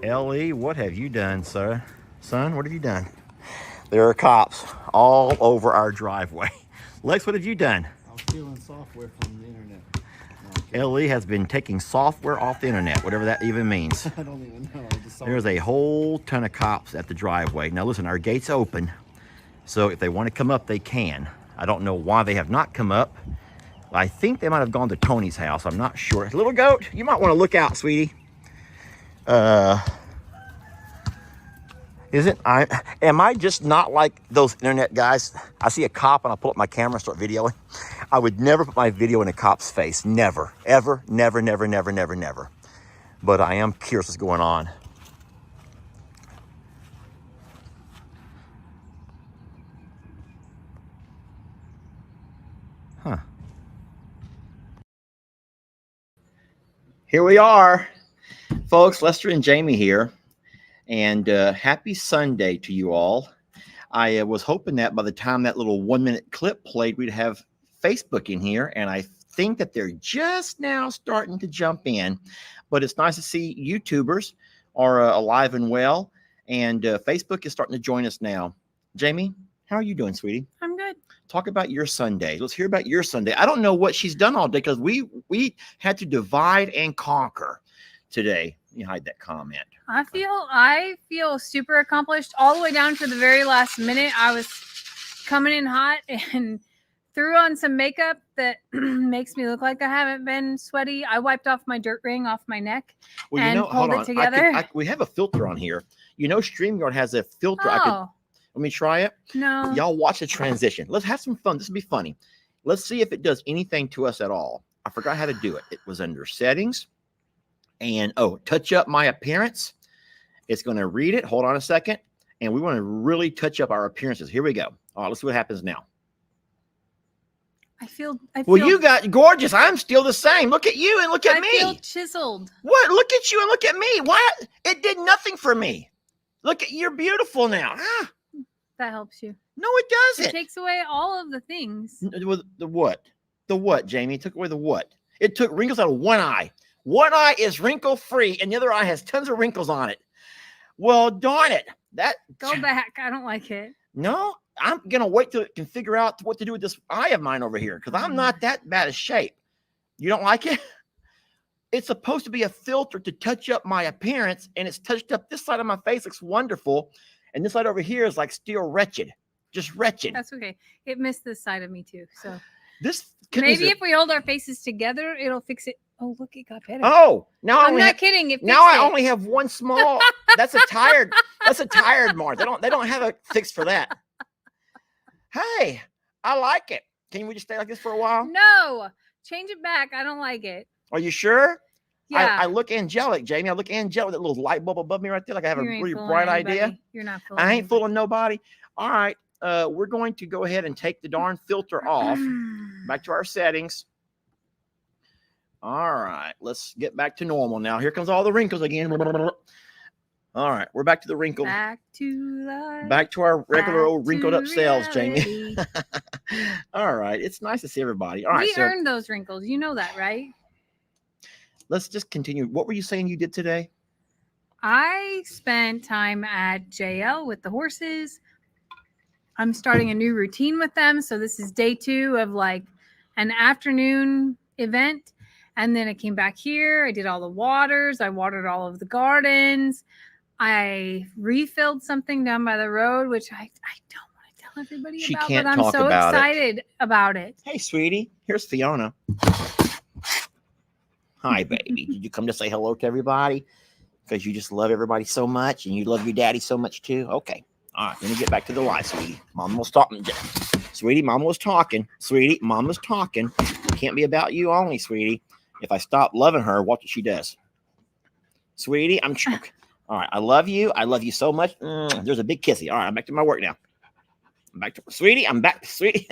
Ellie, what have you done, sir? Son, what have you done? There are cops all over our driveway. Lex, what have you done? I was stealing software from the internet. No, Ellie has been taking software off the internet, whatever that even means. I don't even know. I just saw There's a whole ton of cops at the driveway. Now listen, our gate's open, so if they want to come up, they can. I don't know why they have not come up. I think they might have gone to Tony's house. I'm not sure. Little goat, you might want to look out, sweetie. Am I just not like those internet guys? I see a cop and I pull up my camera and start videoing. I would never put my video in a cop's face. Never, ever, never, never, never, never, never. But I am curious what's going on. Huh. Here we are, folks. Lester and Jamie here. And happy Sunday to you all. I was hoping that by the time that little 1-minute clip played, we'd have Facebook in here. And I think that they're just now starting to jump in. But it's nice to see YouTubers are alive and well. And Facebook is starting to join us now. Jamie, how are you doing, sweetie? I'm good. Talk about your Sunday. Let's hear about your Sunday. I don't know what she's done all day because we had to divide and conquer today. You hide that comment. I feel super accomplished all the way down to the very last minute. I was coming in hot and threw on some makeup that makes me look like I haven't been sweaty. I wiped off my dirt ring off my neck and pulled it together. We have a filter on here. You know, StreamYard has a filter. Oh. Let me try it. No. Y'all watch the transition. Let's have some fun. This will be funny. Let's see if it does anything to us at all. I forgot how to do it. It was under settings. And, touch up my appearance. It's going to read it. Hold on a second. And we want to really touch up our appearances. Here we go. All right, let's see what happens now. I feel well, you got gorgeous. I'm still the same. Look at you and look at me. I feel chiseled. What? Look at you and look at me. What? It did nothing for me. Look at you're beautiful now. Ah. That helps you. No, it doesn't. It takes away all of the things. The what? The what, Jamie? It took away the what? It took wrinkles out of one eye. One eye is wrinkle free, and the other eye has tons of wrinkles on it. Well, darn it. Go back. I don't like it. No, I'm gonna wait till it can figure out what to do with this eye of mine over here because I'm not that bad a shape. You don't like it? It's supposed to be a filter to touch up my appearance, and it's touched up. This side of my face looks wonderful, and this side over here is like still wretched, just wretched. That's okay. It missed this side of me too. So maybe if we hold our faces together, it'll fix it. Oh, look, it got better. Oh, now I'm not kidding. I only have one small. That's a tired mark. They don't have a fix for that. Hey, I like it. Can we just stay like this for a while? No, change it back. I don't like it. Are you sure? Yeah. I look angelic, Jamie. I look angelic. That little light bulb above me right there. Like I have a really bright idea. You're not fooling. I ain't fooling nobody. All right. We're going to go ahead and take the darn filter off. Back to our settings. All right. Let's get back to normal now. Here comes all the wrinkles again. All right. We're back to the wrinkles. Back to our regular old wrinkled up selves, Jamie. All right. It's nice to see everybody. All right. We earned those wrinkles. You know that, right? Let's just continue. What were you saying you did today? I spent time at JL with the horses. I'm starting a new routine with them. So this is day 2 of like an afternoon event. And then I came back here. I did all the waters. I watered all of the gardens. I refilled something down by the road, which I don't want to tell everybody about, but I'm so excited about it. Hey, sweetie, here's Fiona. Hi, baby. Did you come to say hello to everybody? Because you just love everybody so much and you love your daddy so much too? Okay. All right. Let me get back to the live, sweetie. Mama was talking. Sweetie, Mama was talking. Sweetie, Mama's talking. It can't be about you only, sweetie. If I stop loving her, watch what she does. Sweetie, I'm choking. All right. I love you. I love you so much. There's a big kissy. All right. I'm back to my work now. I'm back to sweetie. I'm back, sweetie.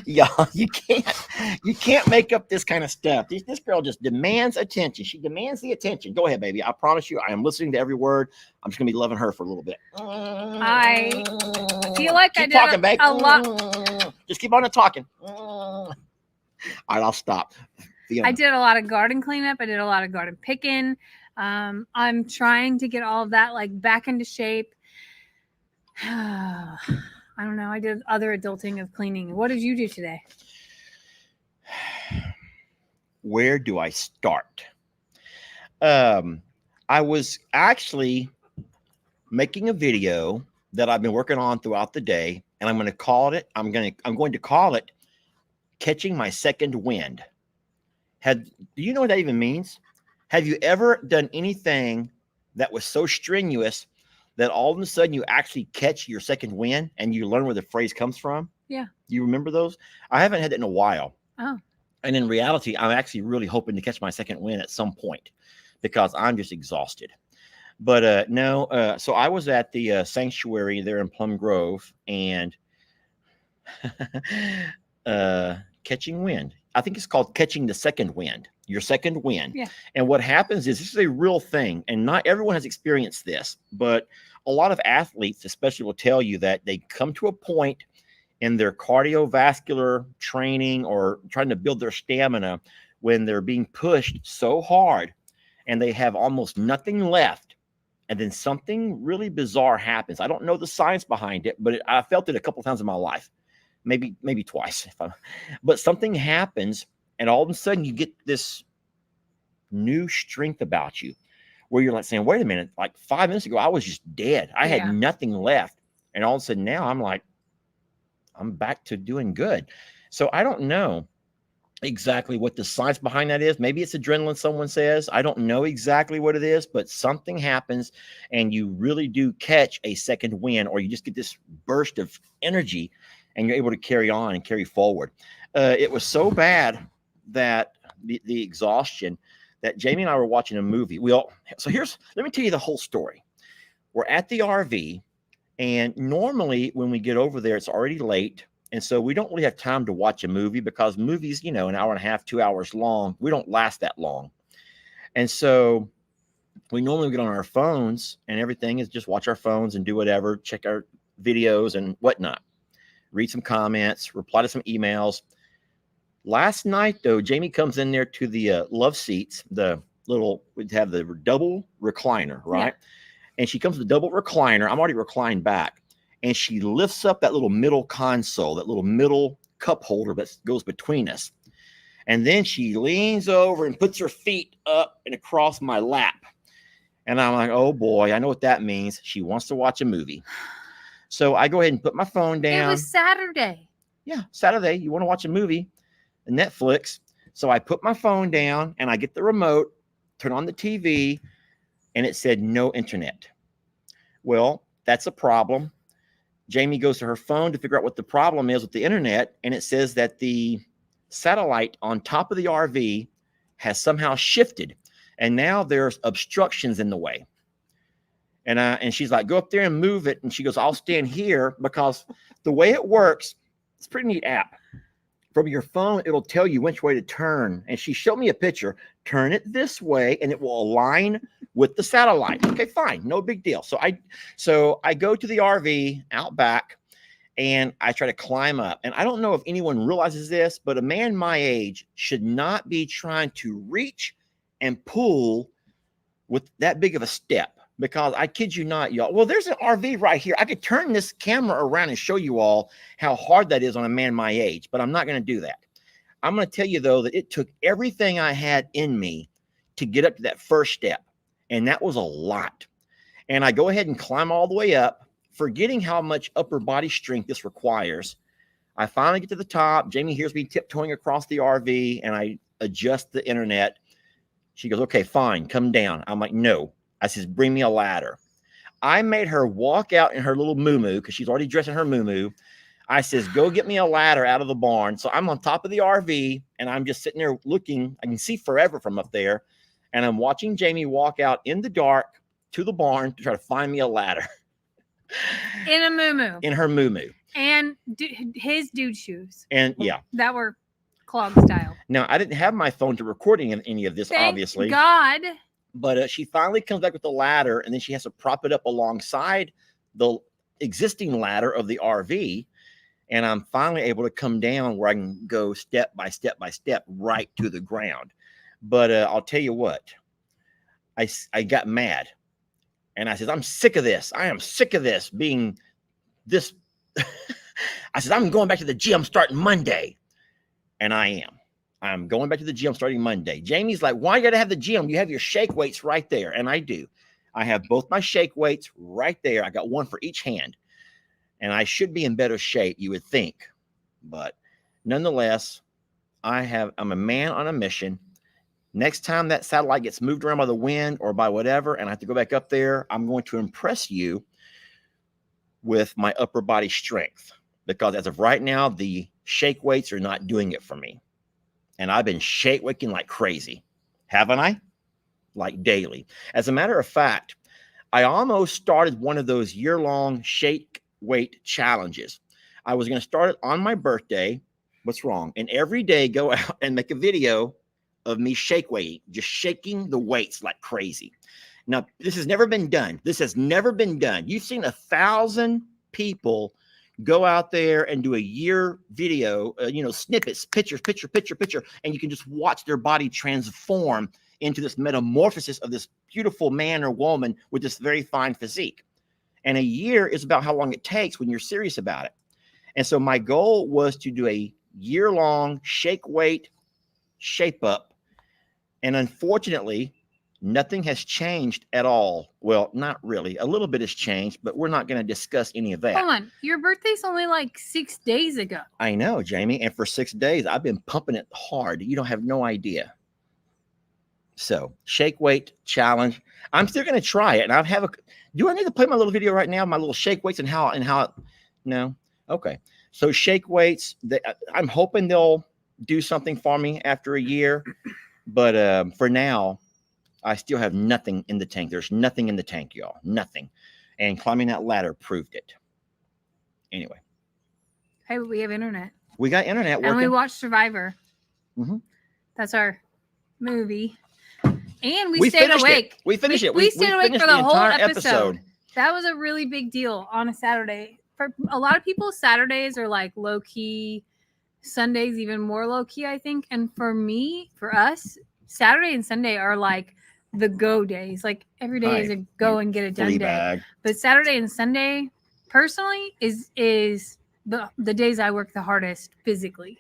Y'all, you can't make up this kind of stuff. This girl just demands attention. She demands the attention. Go ahead, baby. I promise you, I am listening to every word. I'm just gonna be loving her for a little bit. I feel like keep I did talking, babe. a lot. Just keep on talking. All right, I'll stop. I did a lot of garden cleanup. I did a lot of garden picking. I'm trying to get all of that like back into shape. I don't know. I did other adulting of cleaning. What did you do today? Where do I start? I was actually making a video that I've been working on throughout the day, and I'm going to call it. I'm going to call it "Catching My Second Wind." Do you know what that even means? Have you ever done anything that was so strenuous that all of a sudden you actually catch your second wind and you learn where the phrase comes from? Yeah. You remember those? I haven't had that in a while. Oh. And in reality, I'm actually really hoping to catch my second wind at some point because I'm just exhausted. But no, so I was at the sanctuary there in Plum Grove and catching wind. I think it's called catching the second wind, your second wind. Yeah. And what happens is this is a real thing, and not everyone has experienced this, but a lot of athletes especially will tell you that they come to a point in their cardiovascular training or trying to build their stamina when they're being pushed so hard and they have almost nothing left. And then something really bizarre happens. I don't know the science behind it, but I felt it a couple times in my life. Maybe twice. But something happens, and all of a sudden you get this new strength about you where you're like saying, wait a minute, like 5 minutes ago, I was just dead. I had nothing left. And all of a sudden now I'm back to doing good. So I don't know exactly what the science behind that is. Maybe it's adrenaline, someone says. I don't know exactly what it is, but something happens and you really do catch a second wind, or you just get this burst of energy and you're able to carry on and carry forward. It was so bad that the exhaustion that Jamie and I were watching a movie. Let me tell you the whole story. We're at the RV, and normally when we get over there, it's already late. And so we don't really have time to watch a movie because movies, an hour and a half, 2 hours long, we don't last that long. And so we normally get on our phones and everything is just watch our phones and do whatever, check our videos and whatnot, read some comments, reply to some emails. Last night, though, Jamie comes in there to the love seats, we'd have the double recliner, right? Yeah. And she comes to the double recliner. I'm already reclined back. And she lifts up that little middle console, that little middle cup holder that goes between us. And then she leans over and puts her feet up and across my lap. And I'm like, oh boy, I know what that means. She wants to watch a movie. So I go ahead and put my phone down. It was Saturday. Yeah, Saturday. You want to watch a movie, Netflix. So I put my phone down and I get the remote, turn on the TV, and it said no internet. Well, that's a problem. Jamie goes to her phone to figure out what the problem is with the internet, and it says that the satellite on top of the RV has somehow shifted, and now there's obstructions in the way. And she's like, go up there and move it. And she goes, I'll stand here, because the way it works, it's a pretty neat app. From your phone, it'll tell you which way to turn. And she showed me a picture. Turn it this way, and it will align with the satellite. Okay, fine, no big deal. So I go to the RV out back, and I try to climb up. And I don't know if anyone realizes this, but a man my age should not be trying to reach and pull with that big of a step. Because I kid you not, y'all. Well, there's an RV right here. I could turn this camera around and show you all how hard that is on a man my age, but I'm not going to do that. I'm going to tell you, though, that it took everything I had in me to get up to that first step, and that was a lot. And I go ahead and climb all the way up, forgetting how much upper body strength this requires. I finally get to the top. Jamie hears me tiptoeing across the RV, and I adjust the internet. She goes, okay, fine, come down. I'm like, no. I says, bring me a ladder. I made her walk out in her little muumuu because she's already dressed in her muumuu. I says, go get me a ladder out of the barn. So I'm on top of the RV, and I'm just sitting there looking. I can see forever from up there. And I'm watching Jamie walk out in the dark to the barn to try to find me a ladder. In a muumuu. In her muumuu. And his dude shoes. And yeah. That were clog style. Now, I didn't have my phone to recording any of this, Thank obviously. God. But she finally comes back with the ladder, and then she has to prop it up alongside the existing ladder of the RV. And I'm finally able to come down where I can go step by step by step right to the ground. But I'll tell you what, I got mad and I said, I'm sick of this. I am sick of this being this. I said, I'm going back to the gym starting Monday. And I am. I'm going back to the gym starting Monday. Jamie's like, why you got to have the gym? You have your shake weights right there. And I do. I have both my shake weights right there. I got one for each hand. And I should be in better shape, you would think. But nonetheless, I'm a man on a mission. Next time that satellite gets moved around by the wind or by whatever, and I have to go back up there, I'm going to impress you with my upper body strength. Because as of right now, the shake weights are not doing it for me. And I've been shake waking like crazy. Haven't I? Like daily. As a matter of fact, I almost started one of those year-long shake weight challenges. I was going to start it on my birthday. What's wrong? And every day go out and make a video of me shake weighting, just shaking the weights like crazy. Now, this has never been done. This has never been done. You've seen 1,000 people go out there and do a year video, snippets, picture, and you can just watch their body transform into this metamorphosis of this beautiful man or woman with this very fine physique. And a year is about how long it takes when you're serious about it. And so my goal was to do a year-long shake weight shape up. And unfortunately, nothing has changed at all. Well, not really. A little bit has changed, but we're not going to discuss any of that. Hold on. Your birthday's only like 6 days ago. I know, Jamie. And for 6 days, I've been pumping it hard. You don't have no idea. So, shake weight challenge. I'm still going to try it. And do I need to play my little video right now? My little shake weights and how, no? Okay. So, shake weights, I'm hoping they'll do something for me after a year. But for now, I still have nothing in the tank. There's nothing in the tank, y'all. Nothing. And climbing that ladder proved it. Anyway. Hey, we have internet. We got internet working. And we watched Survivor. Mm-hmm. That's our movie. And we stayed awake. We finished it. We stayed awake for the whole episode. That was a really big deal on a Saturday. For a lot of people, Saturdays are like low key. Sundays even more low key, I think. And for me, for us, Saturday and Sunday are like the go days. Like every day is a go and get it done day. But Saturday and Sunday, personally, is the days I work the hardest physically.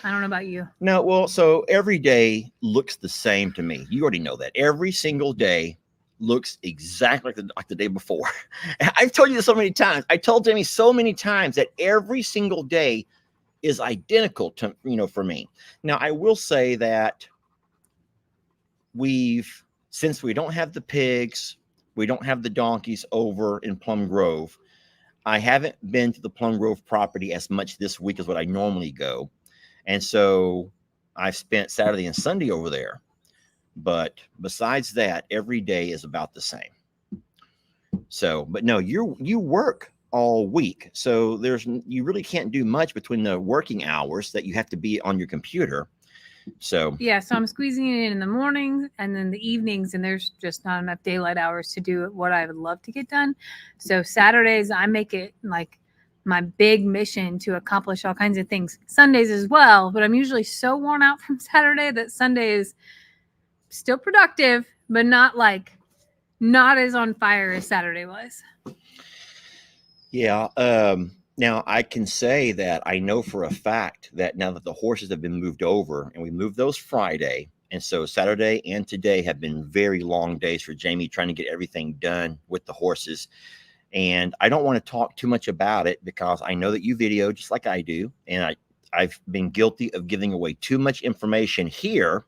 I don't know about you. No, well, so every day looks the same to me. You already know that. Every single day looks exactly like the day before. I've told you this so many times. I told Jamie so many times that every single day is identical to, for me. Now, I will say that since we don't have the pigs, we don't have the donkeys over in Plum Grove, I haven't been to the Plum Grove property as much this week as what I normally go. And so I've spent Saturday and Sunday over there. But besides that, every day is about the same. So, but no, you work all week. So you really can't do much between the working hours that you have to be on your computer. So yeah, so I'm squeezing it in the mornings and then the evenings, and there's just not enough daylight hours to do what I would love to get done. So Saturdays, I make it like my big mission to accomplish all kinds of things. Sundays as well, but I'm usually so worn out from Saturday that Sunday is still productive, but not as on fire as Saturday was. Yeah. Now I can say that I know for a fact that now that the horses have been moved over, and we moved those Friday, and so Saturday and today have been very long days for Jamie trying to get everything done with the horses. And I don't want to talk too much about it because I know that you video just like I do. And I've been guilty of giving away too much information here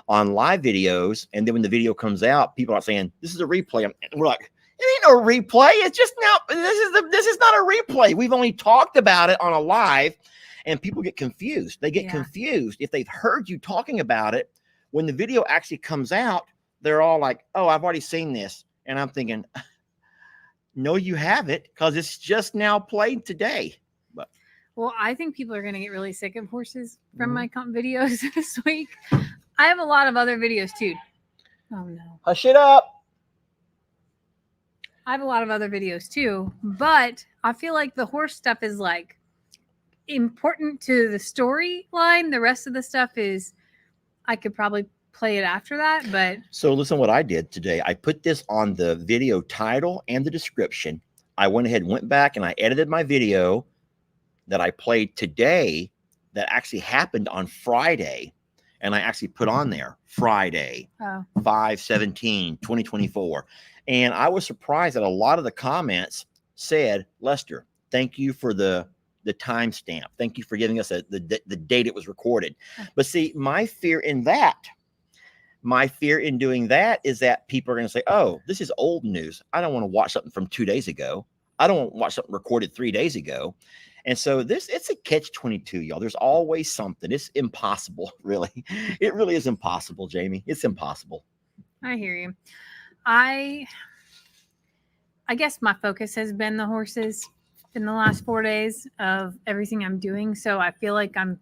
on live videos. And then when the video comes out, people are saying, this is a replay. And we're like, it ain't no replay. It's just now, this is not a replay. We've only talked about it on a live, and people get confused. They get confused if they've heard you talking about it. When the video actually comes out, they're all like, oh, I've already seen this. And I'm thinking, no, you haven't, because it's just now played today. But well, I think people are going to get really sick of horses from my videos this week. I have a lot of other videos too. Oh no. Hush it up. I have a lot of other videos too, but I feel like the horse stuff is like important to the storyline. The rest of the stuff is, I could probably play it after that, but So listen what I did today. I put this on the video title and the description. I went ahead and went back and I edited my video that I played today that actually happened on Friday. And I actually put on there Friday, oh, 5/17/2024. And I was surprised that a lot of the comments said, Lester, thank you for the timestamp. Thank you for giving us the date it was recorded. But see, my fear in doing that is that people are going to say, oh, this is old news. I don't want to watch something from 2 days ago. I don't want to watch something recorded 3 days ago. And so it's a catch-22, y'all. There's always something. It's impossible, really. It really is impossible, Jamie. It's impossible. I hear you. I guess my focus has been the horses in the last 4 days of everything I'm doing. So I feel like I'm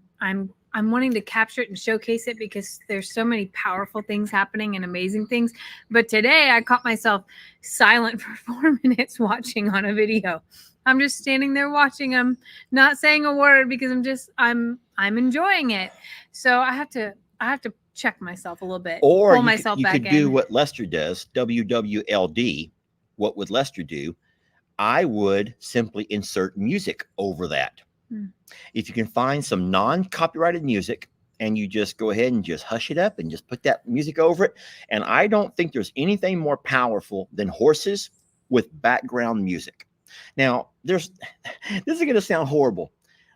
wanting to capture it and showcase it because there's so many powerful things happening and amazing things. But today I caught myself silent for 4 minutes watching on a video. I'm just standing there watching them, not saying a word because I'm enjoying it. So I have to check myself a little bit. Or pull myself you back could in. do what Lester does, WWLD. What would Lester do? I would simply insert music over that. If you can find some non-copyrighted music and you just go ahead and just hush it up and just put that music over it. And I don't think there's anything more powerful than horses with background music. Now, this is going to sound horrible,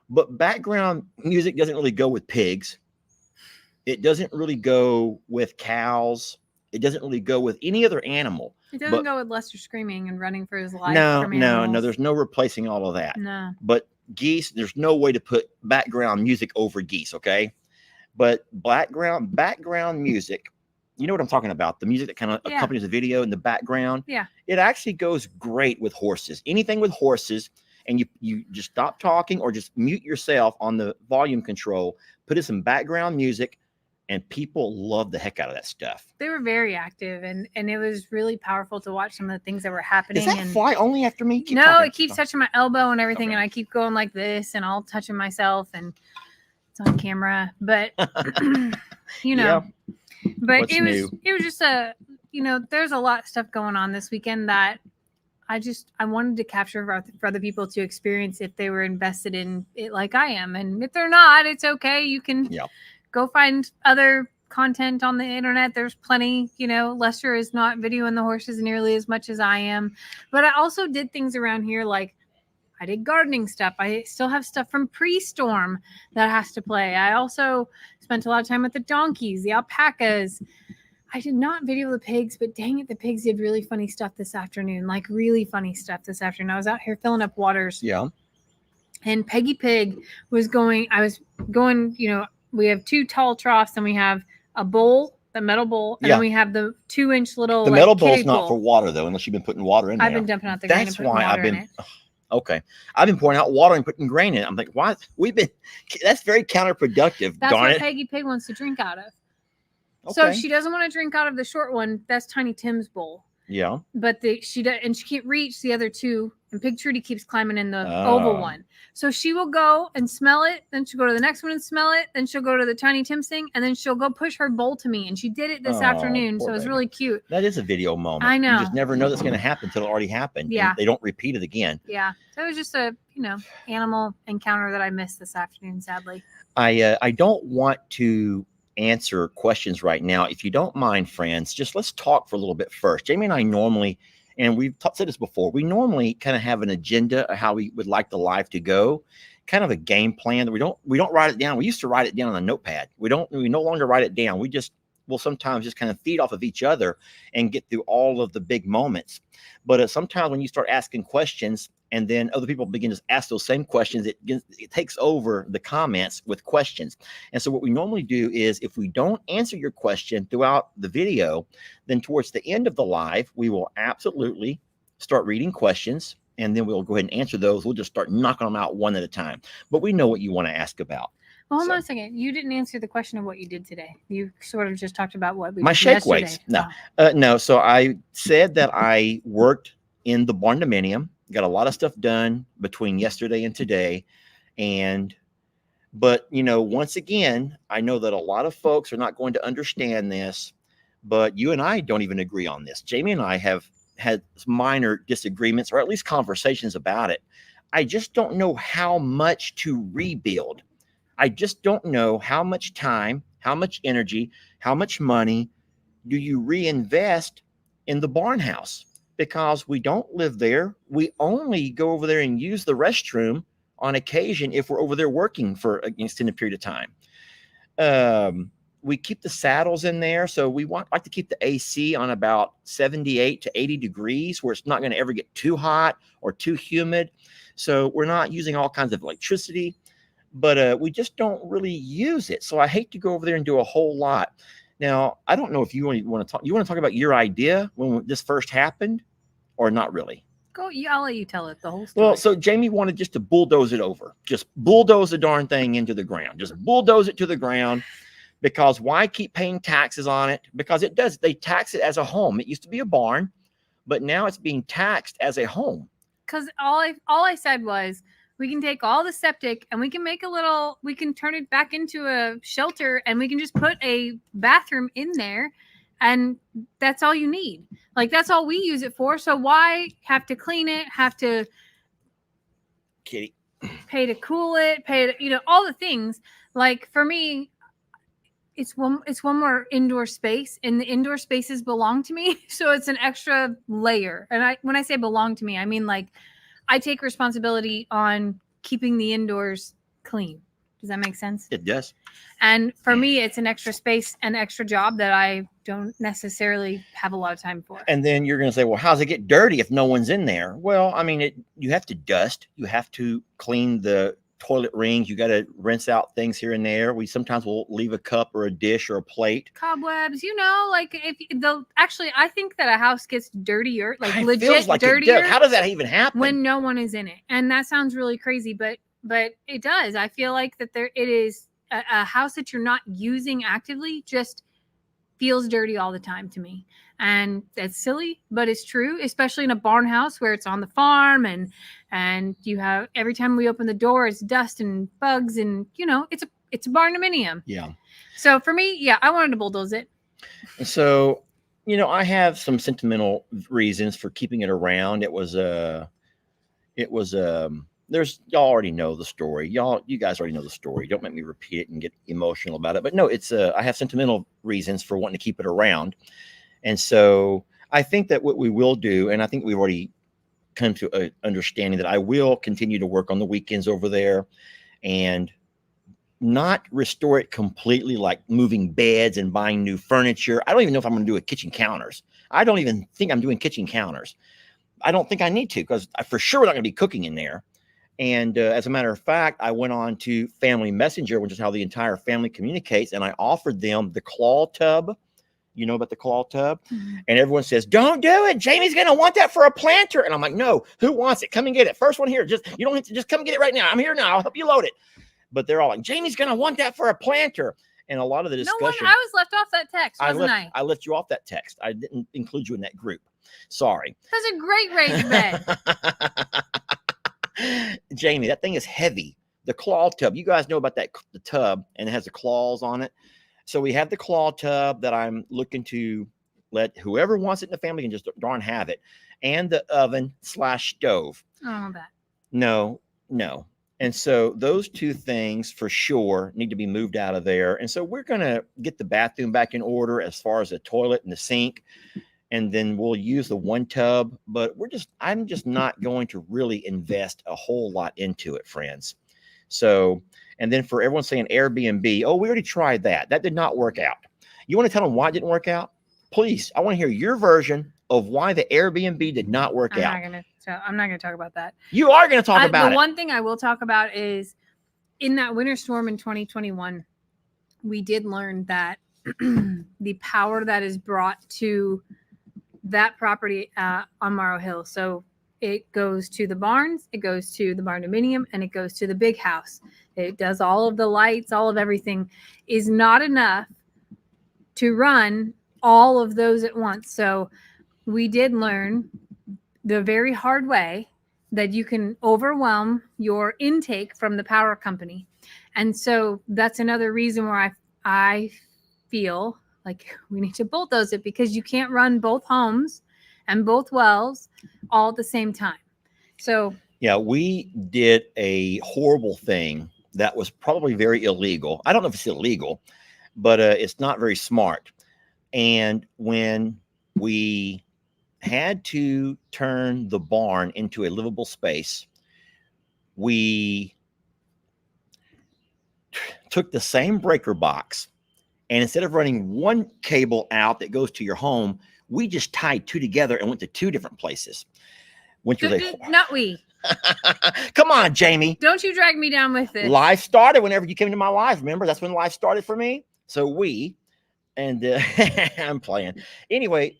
but background music doesn't really go with pigs. It doesn't really go with cows. It doesn't really go with any other animal. It doesn't go with Lester screaming and running for his life. No, from no. animals. There's no replacing all of that. No. But geese, there's no way to put background music over geese, okay? But background music, you know what I'm talking about? The music that kind of accompanies the video in the background. Yeah. It actually goes great with horses. Anything with horses, and you just stop talking or just mute yourself on the volume control, put in some background music, and people love the heck out of that stuff. They were very active, and it was really powerful to watch some of the things that were happening. Does that fly only after me? Keep no, talking. it keeps touching my elbow and everything, Okay. and I keep going like this, and all touching myself, and it's on camera. But you know, but What's it new? was just there's a lot of stuff going on this weekend that I wanted to capture for other people to experience if they were invested in it like I am, and if they're not, it's okay. You can go find other content on the internet. There's plenty. Lester is not videoing the horses nearly as much as I am, but I also did things around here like I did gardening stuff. I still have stuff from pre-storm that has to play. I also spent a lot of time with the donkeys, the alpacas. I did not video the pigs, but dang it, the pigs did really funny stuff this afternoon. Like really funny stuff this afternoon. I was out here filling up waters. Yeah. And Peggy Pig was going, we have 2 tall troughs and we have a bowl, the metal bowl, and then we have the 2-inch little. The metal bowl's not for water though, unless you've been putting water in there. I've been dumping out the grain. That's why I've been. Okay, I've been pouring out water and putting grain in it. I'm like, why? That's very counterproductive. That's darn what it. Peggy Pig wants to drink out of. Okay. So she doesn't want to drink out of the short one. That's Tiny Tim's bowl. Yeah. But she can't reach the other 2. And Pig Trudy keeps climbing in the oval one. So she will go and smell it. Then she'll go to the next one and smell it. Then she'll go to the Tiny Tim's thing. And then she'll go push her bowl to me. And she did it this afternoon. So it was really cute. That is a video moment. I know. You just never know that's going to happen until it already happened. Yeah. And they don't repeat it again. Yeah. So it was just a, animal encounter that I missed this afternoon, sadly. I don't want to answer questions right now. If you don't mind, friends, just let's talk for a little bit first. Jamie and I normally, and we've said this before, we normally kind of have an agenda of how we would like the live to go, kind of a game plan that we don't write it down. We used to write it down on a notepad. We no longer write it down. We'll sometimes just kind of feed off of each other and get through all of the big moments. But sometimes when you start asking questions and then other people begin to ask those same questions, it takes over the comments with questions. And so what we normally do is if we don't answer your question throughout the video, then towards the end of the live, we will absolutely start reading questions and then we'll go ahead and answer those. We'll just start knocking them out one at a time. But we know what you want to ask about. Well, hold on a second. You didn't answer the question of what you did today. You sort of just talked about what we My did shake yesterday. weights. No. So I said that I worked in the barn dominium, got a lot of stuff done between yesterday and today. And But, once again, I know that a lot of folks are not going to understand this, but you and I don't even agree on this. Jamie and I have had minor disagreements, or at least conversations about it. I just don't know how much to rebuild. I just don't know how much time, how much energy, how much money do you reinvest in the barn house? Because we don't live there. We only go over there and use the restroom on occasion if we're over there working for an extended period of time. We keep the saddles in there, so we like to keep the AC on about 78 to 80 degrees, where it's not going to ever get too hot or too humid. So we're not using all kinds of electricity, but we just don't really use it. So I hate to go over there and do a whole lot. Now, I don't know if you want to talk. You want to talk about your idea when this first happened, or not really? Go. I'll let you tell it the whole story. Well, so Jamie wanted just to bulldoze it over. Just bulldoze the darn thing into the ground. Just bulldoze it to the ground. Because why keep paying taxes on it? Because it does. They tax it as a home. It used to be a barn, but now it's being taxed as a home. Because all I said was, we can take all the septic and we can turn it back into a shelter, and we can just put a bathroom in there, and that's all you need. Like, that's all we use it for. So why have to clean it, have to Kitty pay to cool it, pay to, all the things. Like, for me, it's one more indoor space, and the indoor spaces belong to me. So it's an extra layer. And when I say belong to me, I mean, like, I take responsibility on keeping the indoors clean. Does that make sense? It does. And for me, it's an extra space, an extra job that I don't necessarily have a lot of time for. And then you're going to say, well, how's it get dirty if no one's in there? Well, I mean, you have to dust. You have to clean the toilet rings. You got to rinse out things here and there. We sometimes will leave a cup or a dish or a plate. Cobwebs, like, actually, I think that a house gets dirtier, like It legit feels like dirtier. How does that even happen? When no one is in it? And that sounds really crazy, but it does. I feel like that it is a house that you're not using actively just feels dirty all the time to me. And that's silly, but it's true, especially in a barn house where it's on the farm, and you have, every time we open the door, it's dust and bugs, and it's a barndominium. Yeah. So for me, yeah, I wanted to bulldoze it. So, I have some sentimental reasons for keeping it around. There's, y'all already know the story. You guys already know the story. Don't make me repeat it and get emotional about it. But no, I have sentimental reasons for wanting to keep it around. And so I think that what we will do, and I think we've already come to an understanding, that I will continue to work on the weekends over there and not restore it completely, like moving beds and buying new furniture. I don't even know if I'm going to do a kitchen counters. I don't even think I'm doing kitchen counters. I don't think I need to, because for sure we're not going to be cooking in there. And as a matter of fact, I went on to Family Messenger, which is how the entire family communicates, and I offered them the claw tub. You know about the claw tub? Mm-hmm. And everyone says, don't do it. Jamie's going to want that for a planter. And I'm like, no, who wants it? Come and get it. First one here. You don't have to, just come and get it right now. I'm here now. I'll help you load it. But they're all like, Jamie's going to want that for a planter. And a lot of the discussion. I was left off that text, wasn't I? I left you off that text. I didn't include you in that group. Sorry. That's a great raised bed. Jamie, that thing is heavy. The claw tub. You guys know about the tub, and it has the claws on it. So we have the claw tub that I'm looking to let whoever wants it in the family can just darn have it. And the oven/stove. Oh, that. No. And so those two things for sure need to be moved out of there. And so we're going to get the bathroom back in order as far as the toilet and the sink. And then we'll use the one tub, but I'm just not going to really invest a whole lot into it, friends. So, and then for everyone saying Airbnb, oh, we already tried that. That did not work out. You want to tell them why it didn't work out? Please, I want to hear your version of why the Airbnb did not work out. I'm not going to talk about that. You are going to talk about it. The one thing I will talk about is in that winter storm in 2021, we did learn that the power that is brought to that property on Morrow Hill. So it goes to the barns, it goes to the barndominium, and it goes to the big house. It does all of the lights, all of everything, is not enough to run all of those at once. So we did learn the very hard way that you can overwhelm your intake from the power company. And so that's another reason where I feel like we need to bulldoze it, because you can't run both homes and both wells all at the same time. So Yeah, we did a horrible thing that was probably very illegal. I don't know if it's illegal, but it's not very smart. And when we had to turn the barn into a livable space, we took the same breaker box, and instead of running one cable out that goes to your home, we just tied two together and went to two different places. Which was not we. Come on, Jamie. Don't you drag me down with this. Life started whenever you came into my life. Remember, that's when life started for me. So I'm playing. Anyway,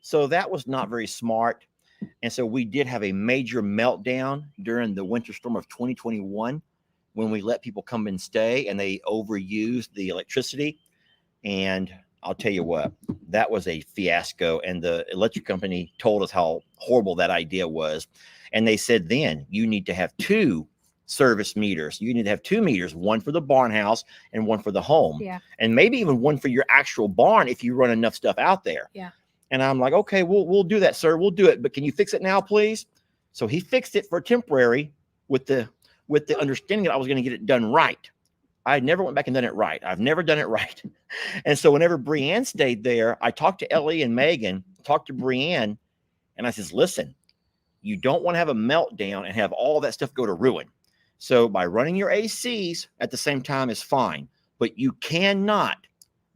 so that was not very smart. And so we did have a major meltdown during the winter storm of 2021 when we let people come and stay and they overused the electricity. And I'll tell you what, that was a fiasco. And the electric company told us how horrible that idea was. And they said, then you need to have two service meters. You need to have 2 meters, one for the barn house and one for the home. Yeah. And maybe even one for your actual barn if you run enough stuff out there. Yeah. And I'm like, okay, we'll do that, sir. We'll do it. But can you fix it now, please? So he fixed it for temporary with the understanding that I was going to get it done right. I never went back and done it right. I've never done it right. And so whenever Brienne stayed there, I talked to Ellie and Megan, talked to Brienne, and I says, listen, you don't want to have a meltdown and have all that stuff go to ruin. So by running your ACs at the same time is fine, but you cannot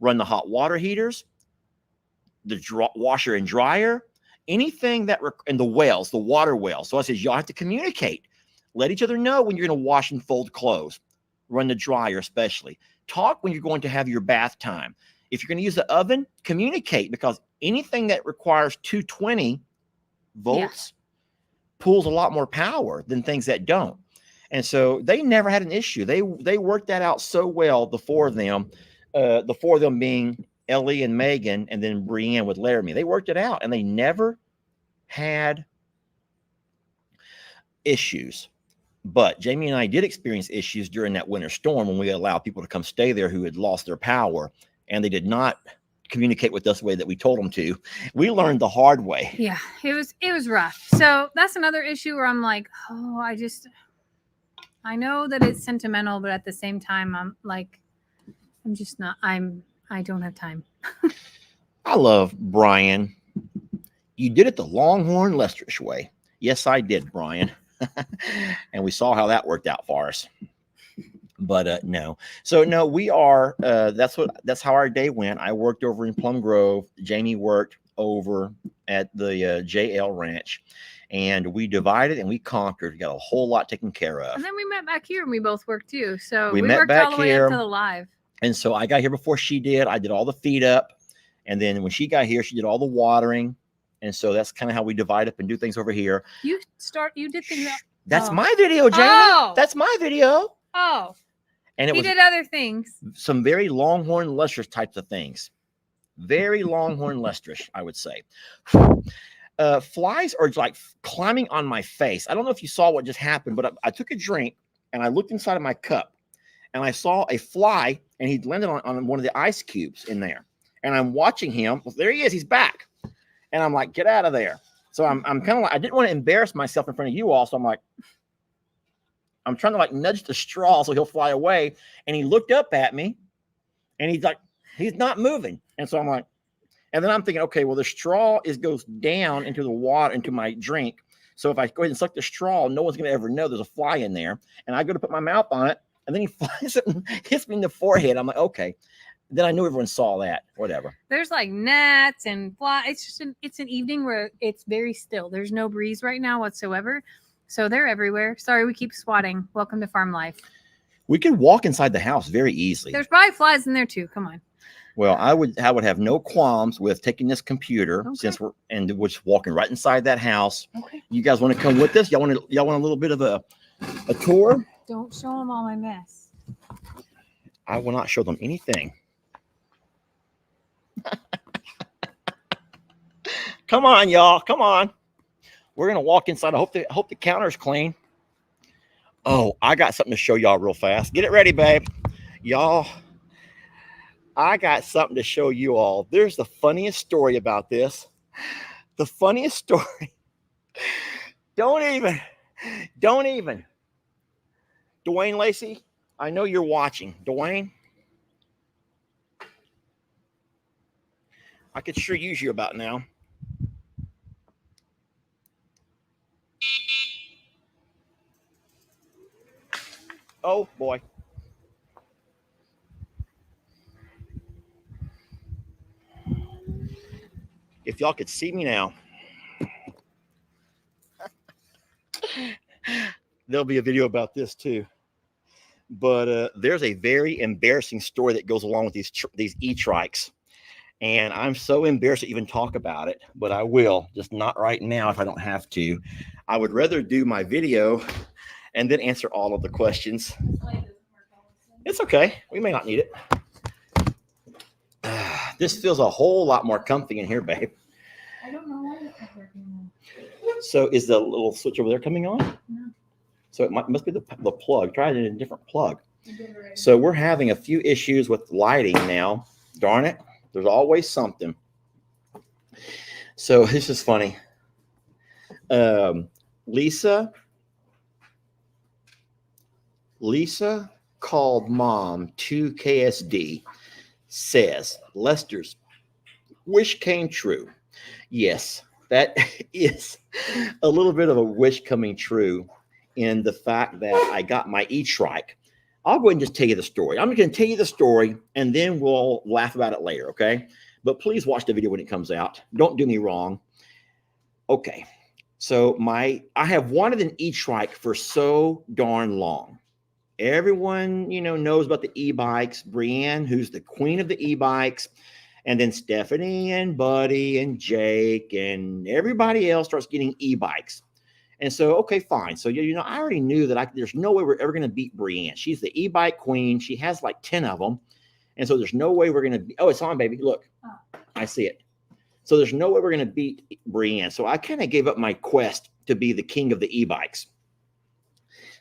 run the hot water heaters, the washer and dryer, anything that, and the wells, the water wells. So I says, y'all have to communicate. Let each other know when you're going to wash and fold clothes. Run the dryer especially. Talk when you're going to have your bath time. If you're going to use the oven, communicate, because anything that requires 220 volts pulls a lot more power than things that don't. And so they never had an issue. They worked that out so well, the four of them being Ellie and Megan, and then Brienne with Laramie. They worked it out, and they never had issues. But Jamie and I did experience issues during that winter storm when we allowed people to come stay there who had lost their power, and they did not communicate with us the way that we told them to. We learned the hard way. Yeah, it was rough. So that's another issue where I'm like, oh, I know that it's sentimental, but at the same time, I don't have time. I love Brian. You did it the Longhorn Lestrish way. Yes, I did, Brian. And we saw how that worked out for us. But no. So no, we are that's how our day went. I worked over in Plum Grove. Jamie worked over at the JL Ranch. And we divided and we conquered. We got a whole lot taken care of. And then we met back here and we both worked too. So we worked back all the way here, up to the live. And so I got here before she did. I did all the feed up. And then when she got here, she did all the watering. And so that's kind of how we divide up and do things over here. You did things. That's my video, Jamie. Oh. That's my video. Oh. And he did other things. Some very Longhorn Lestrish types of things. Very Longhorn Lestrish, I would say. Flies are like climbing on my face. I don't know if you saw what just happened, but I took a drink and I looked inside of my cup and I saw a fly and he'd landed on one of the ice cubes in there. And I'm watching him. Well, there he is. He's back. And I'm like, get out of there. So I'm kind of like, I didn't want to embarrass myself in front of you all. So I'm trying to like nudge the straw so he'll fly away. And he looked up at me and he's like, he's not moving. And so I'm like, and then I'm thinking, okay, well, the straw goes down into the water, into my drink. So if I go ahead and suck the straw, no one's going to ever know there's a fly in there. And I go to put my mouth on it, and then he flies it and hits me in the forehead. I'm like, okay. Then I knew everyone saw that. Whatever. There's like gnats and flies. It's just it's an evening where it's very still. There's no breeze right now whatsoever. So they're everywhere. Sorry, we keep swatting. Welcome to farm life. We can walk inside the house very easily. There's probably flies in there too. Come on. Well, I would have no qualms with taking this computer since we're just walking right inside that house. Okay. You guys want to come with us? Y'all want a little bit of a tour? Don't show them all my mess. I will not show them anything. Come on, y'all. Come on. We're gonna walk inside. I hope the counter's clean. Oh, I got something to show y'all real fast. Get it ready, babe. Y'all, I got something to show you all. There's the funniest story about this. The funniest story. Don't even. Dwayne Lacey, I know you're watching. Dwayne, I could sure use you about now. Oh, boy. If y'all could see me now, there'll be a video about this too. But there's a very embarrassing story that goes along with these e-trikes. And I'm so embarrassed to even talk about it, but I will, just not right now if I don't have to. I would rather do my video and then answer all of the questions. It's okay. We may not need it. This feels a whole lot more comfy in here, babe. I don't know why it's not working. So is the little switch over there coming on? No. So it must be the plug. Try it in a different plug. So we're having a few issues with lighting now. Darn it. There's always something. So this is funny. Lisa called mom to KSD, says Lester's wish came true. Yes, that is a little bit of a wish coming true in the fact that I got my e-trike. I'll go ahead and just tell you the story. I'm going to tell you the story, and then we'll laugh about it later, okay? But please watch the video when it comes out. Don't do me wrong. Okay, so I have wanted an e-trike for so darn long. Everyone, knows about the e-bikes. Brienne, who's the queen of the e-bikes, and then Stephanie and Buddy and Jake and everybody else starts getting e-bikes. And so, okay, fine. So, I already knew that there's no way we're ever going to beat Brienne. She's the e-bike queen. She has like 10 of them. And so there's no way we're going to – oh, it's on, baby. Look, I see it. So there's no way we're going to beat Brienne. So I kind of gave up my quest to be the king of the e-bikes.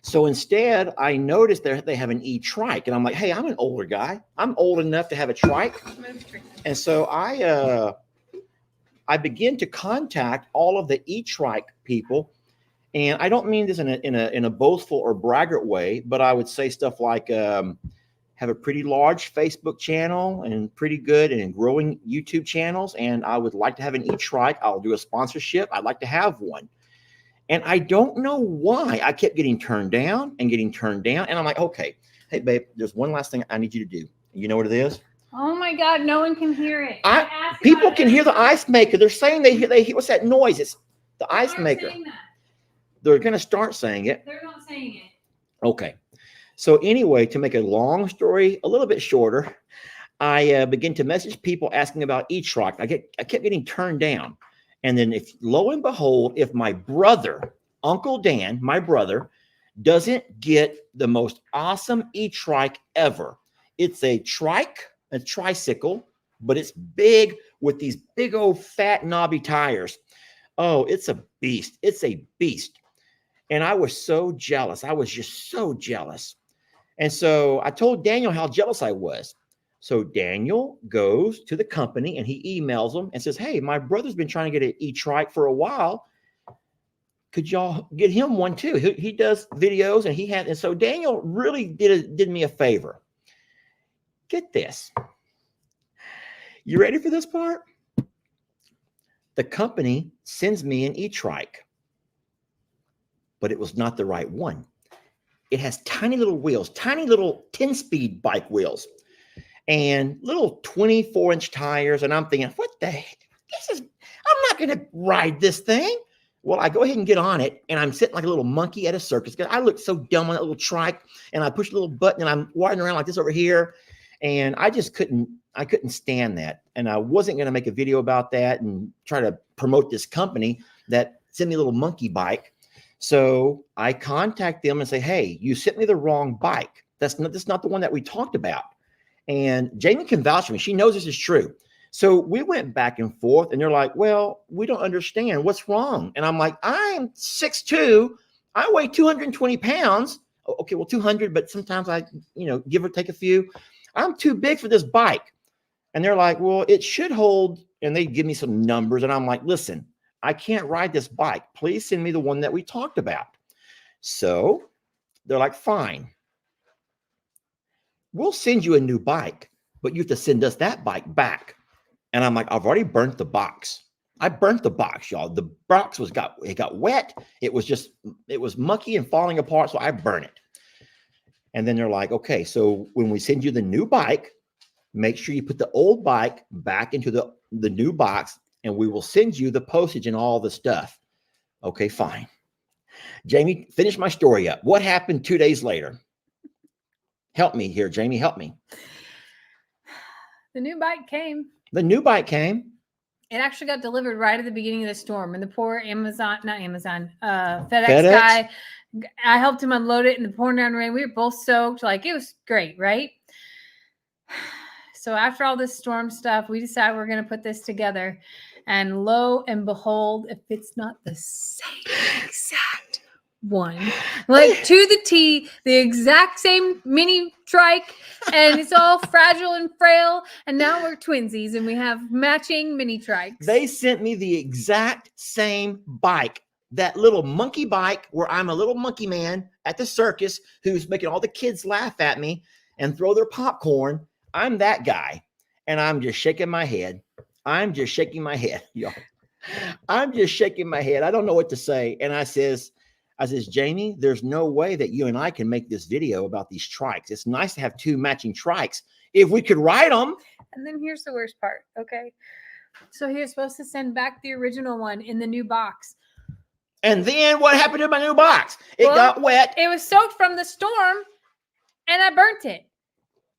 So instead, I noticed they have an e-trike. And I'm like, hey, I'm an older guy. I'm old enough to have a trike. And so I begin to contact all of the e-trike people. And I don't mean this in a boastful or braggart way, but I would say stuff like have a pretty large Facebook channel and pretty good and growing YouTube channels. And I would like to have an e-trike. I'll do a sponsorship. I'd like to have one. And I don't know why I kept getting turned down. And I'm like, okay, hey, babe, there's one last thing I need you to do. You know what it is? Oh my God, no one can hear it. People can hear the ice maker. They're saying they hear what's that noise? It's the ice maker. They're going to start saying it. They're not saying it. Okay. So anyway, to make a long story a little bit shorter, I begin to message people asking about e-trike. I kept getting turned down. And then lo and behold, if my brother, Uncle Dan, my brother, doesn't get the most awesome e-trike ever. It's a tricycle, but it's big with these big old fat knobby tires. Oh, it's a beast. It's a beast. And I was so jealous. I was just so jealous. And so I told Daniel how jealous I was. So Daniel goes to the company and he emails them and says, hey, my brother's been trying to get an e-trike for a while. Could y'all get him one too? He does videos and so Daniel really did me a favor. Get this. You ready for this part? The company sends me an e-trike, but it was not the right one. It has tiny little wheels, tiny little 10-speed bike wheels, and little 24-inch tires. And I'm thinking, what the heck? I'm not going to ride this thing. Well, I go ahead and get on it, and I'm sitting like a little monkey at a circus. I look so dumb on that little trike, and I push a little button, and I'm riding around like this over here, and I just couldn't stand that. And I wasn't going to make a video about that and try to promote this company that sent me a little monkey bike. So I contact them and say, hey, you sent me the wrong bike. That's not the one that we talked about. And Jamie can vouch for me. She knows this is true. So we went back and forth, and they're like, well, we don't understand. What's wrong? And I'm like, I'm 6'2". I weigh 220 pounds. Okay, well, 200, but sometimes I, give or take a few. I'm too big for this bike. And they're like, well, it should hold. And they give me some numbers. And I'm like, listen, I can't ride this bike. Please send me the one that we talked about. So they're like, fine. We'll send you a new bike, but you have to send us that bike back. And I'm like, I've already burnt the box. I burnt the box, y'all. The box it got wet. It was mucky and falling apart. So I burn it. And then they're like, okay, so when we send you the new bike, make sure you put the old bike back into the new box, and we will send you the postage and all the stuff. Okay, fine. Jamie, finish my story up. What happened 2 days later? Help me here, Jamie. Help me. The new bike came. The new bike came. It actually got delivered right at the beginning of the storm. And the poor FedEx FedEx guy, I helped him unload it in the pouring down rain. We were both soaked. Like, it was great, right? So after all this storm stuff, we decided we're going to put this together. And lo and behold, if it's not the same exact one, like to the T, the exact same mini trike, and it's all fragile and frail. And now we're twinsies and we have matching mini trikes. They sent me the exact same bike, that little monkey bike where I'm a little monkey man at the circus who's making all the kids laugh at me and throw their popcorn. I'm that guy. And I'm just shaking my head. I'm just shaking my head, y'all. I'm just shaking my head. I don't know what to say. And I says, Jamie, there's no way that you and I can make this video about these trikes. It's nice to have two matching trikes if we could ride them. And then here's the worst part. Okay. So he was supposed to send back the original one in the new box. And then what happened to my new box? It got wet. It was soaked from the storm and I burnt it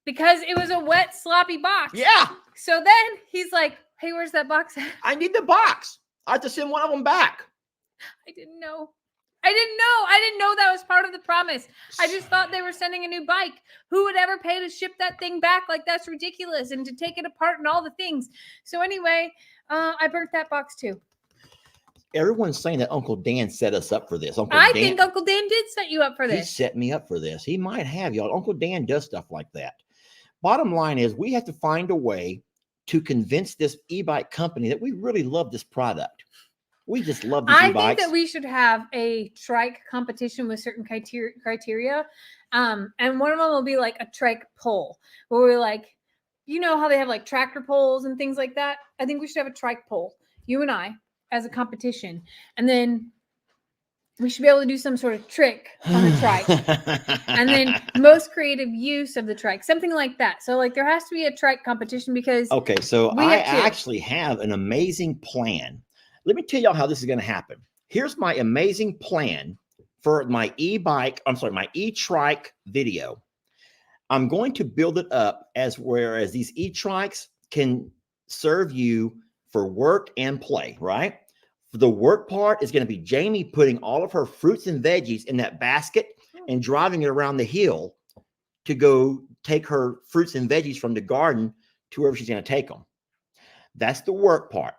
because it was a wet, sloppy box. Yeah. So then he's like, hey, where's that box at? I need the box. I have to send one of them back. I didn't know. I didn't know that was part of the promise. I just thought they were sending a new bike. Who would ever pay to ship that thing back? Like, that's ridiculous. And to take it apart and all the things. So anyway, I burnt that box too. Everyone's saying that Uncle Dan set us up for this. I think Uncle Dan did set you up for this. He set me up for this. He might have, y'all. Uncle Dan does stuff like that. Bottom line is we have to find a way to convince this e-bike company that we really love this product. We just love these e-bikes. I think that we should have a trike competition with certain criteria. And one of them will be like a trike pole where we're like, you know how they have like tractor poles and things like that? I think we should have a trike pole, you and I, as a competition. And then we should be able to do some sort of trick on the trike. And then most creative use of the trike, something like that. So like there has to be a trike competition because okay, so I actually have an amazing plan. Let me tell y'all how this is going to happen. Here's my amazing plan for my my e-trike video. I'm going to build it up whereas these e-trikes can serve you for work and play, right? The work part is going to be Jamie putting all of her fruits and veggies in that basket and driving it around the hill to go take her fruits and veggies from the garden to wherever she's going to take them. That's the work part.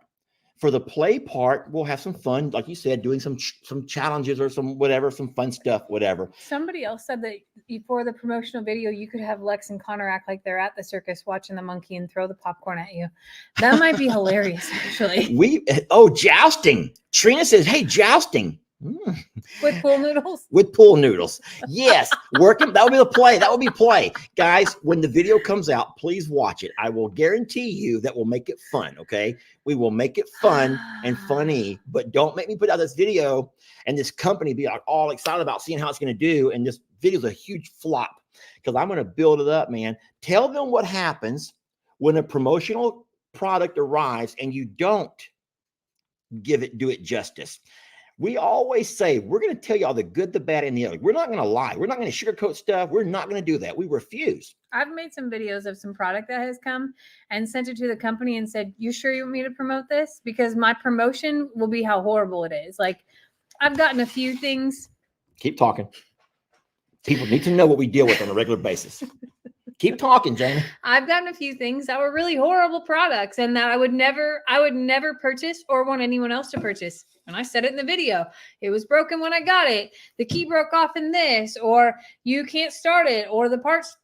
For the play part, we'll have some fun, like you said, doing some challenges or some fun stuff, whatever. Somebody else said that before the promotional video, you could have Lex and Connor act like they're at the circus watching the monkey and throw the popcorn at you. That might be hilarious, actually. Jousting. Trina says, hey, jousting. With pool noodles? With pool noodles. Yes. Working. That will be the play. That will be play. Guys, when the video comes out, please watch it. I will guarantee you that we'll make it fun. Okay. We will make it fun and funny, but don't make me put out this video and this company be all excited about seeing how it's going to do. And this video is a huge flop because I'm going to build it up, man. Tell them what happens when a promotional product arrives and you don't do it justice. We always say, we're going to tell you all the good, the bad, and the ugly. We're not going to lie. We're not going to sugarcoat stuff. We're not going to do that. We refuse. I've made some videos of some product that has come and sent it to the company and said, you sure you want me to promote this? Because my promotion will be how horrible it is. Like, I've gotten a few things. Keep talking. People need to know what we deal with on a regular basis. Keep talking, Jamie. I've gotten a few things that were really horrible products and that I would never purchase or want anyone else to purchase. And I said it in the video. It was broken when I got it. The key broke off in this, or you can't start it, or the parts,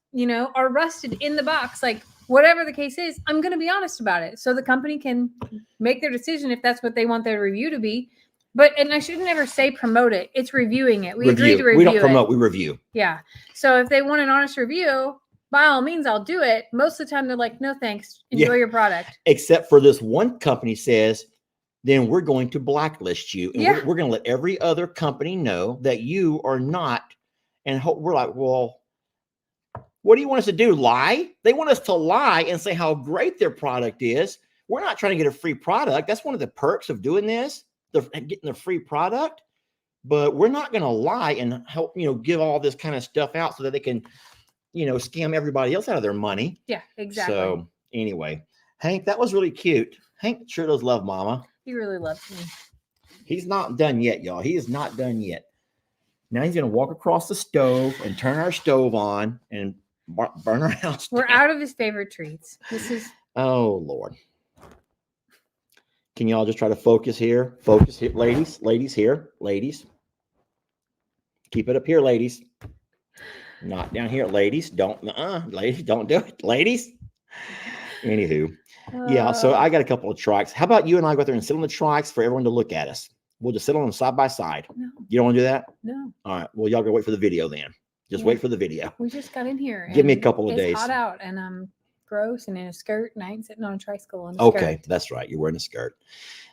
are rusted in the box. Like whatever the case is, I'm going to be honest about it. So the company can make their decision if that's what they want their review to be. And I should never say promote it. It's reviewing it. We agree to review it. We don't promote, we review. Yeah. So if they want an honest review, by all means, I'll do it. Most of the time, they're like, no, thanks. Enjoy your product. Except for this one company says, then we're going to blacklist you. And we're going to let every other company know that you are not. And we're like, well, what do you want us to do? Lie? They want us to lie and say how great their product is. We're not trying to get a free product. That's one of the perks of doing this. Getting a free product, but we're not going to lie and help, give all this kind of stuff out so that they can, scam everybody else out of their money. Yeah, exactly. So anyway, Hank, that was really cute. Hank sure does love Mama. He really loves me. He's not done yet, y'all. He is not done yet. Now he's going to walk across the stove and turn our stove on and burn our house down. We're out of his favorite treats. Oh, Lord. Can y'all just try to focus here? Focus here, ladies. Ladies here. Ladies. Keep it up here, ladies. Not down here, ladies. Ladies, don't do it. Ladies. Anywho. Yeah, so I got a couple of trikes. How about you and I go out there and sit on the trikes for everyone to look at us? We'll just sit on them side by side. No. You don't want to do that? No. All right. Well, y'all go wait for the video then. Just wait for the video. We just got in here. Give me a couple of days. It's hot out and I'm gross and in a skirt and I ain't sitting on a tricycle. Okay, that's right. You're wearing a skirt.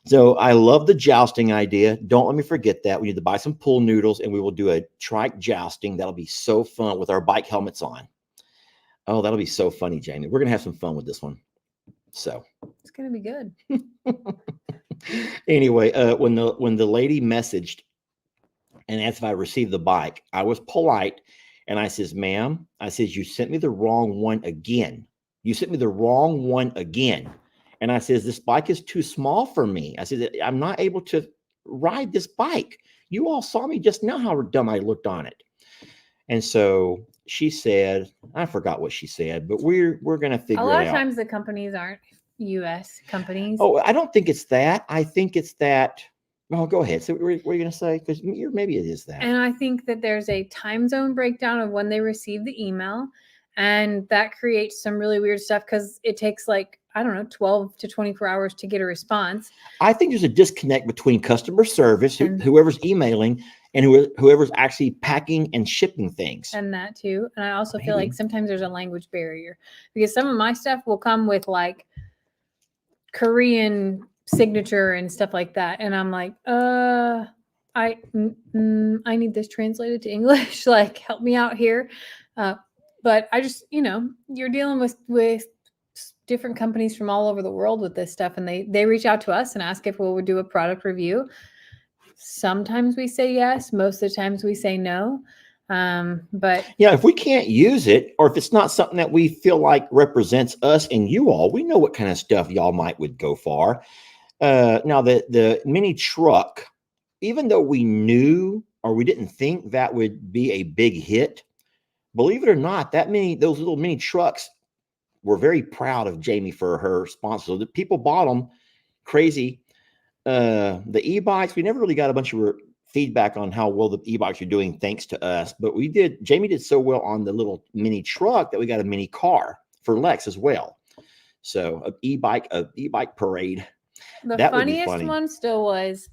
So I love the jousting idea. Don't let me forget that. We need to buy some pool noodles and we will do a trike jousting. That'll be so fun with our bike helmets on. Oh, that'll be so funny, Jamie. We're going to have some fun with this one. So it's going to be good. Anyway, when the lady messaged and asked if I received the bike, I was polite and I says, ma'am, I says, you sent me the wrong one again. You sent me the wrong one again. And I says, this bike is too small for me. I said, I'm not able to ride this bike. You all saw me just now how dumb I looked on it. And so she said, I forgot what she said, but we're going to figure it out. A lot of times the companies aren't U.S. companies. Oh, I don't think it's that. I think it's that. Oh, go ahead. So what are you going to say? Because maybe it is that. And I think that there's a time zone breakdown of when they receive the email. And that creates some really weird stuff because it takes 12 to 24 hours to get a response. I think there's a disconnect between customer service, whoever's emailing, and whoever's actually packing and shipping things. And that too. And I also feel like sometimes there's a language barrier because some of my stuff will come with Korean signature and stuff like that. And I'm like, I need this translated to English. Help me out here. But I just, you're dealing with different companies from all over the world with this stuff. And they reach out to us and ask if we would do a product review. Sometimes we say yes. Most of the times we say no. But yeah, if we can't use it, or if it's not something that we feel like represents us and you all, we know what kind of stuff y'all would go for. Now the mini truck, even though we knew, or we didn't think that would be a big hit, believe it or not, those little mini trucks were very proud of Jamie for her sponsor. So the people bought them crazy. The e-bikes, we never really got a bunch of feedback on how well the e-bikes are doing thanks to us, but Jamie did so well on the little mini truck that we got a mini car for Lex as well. So an e-bike parade. The funniest one still was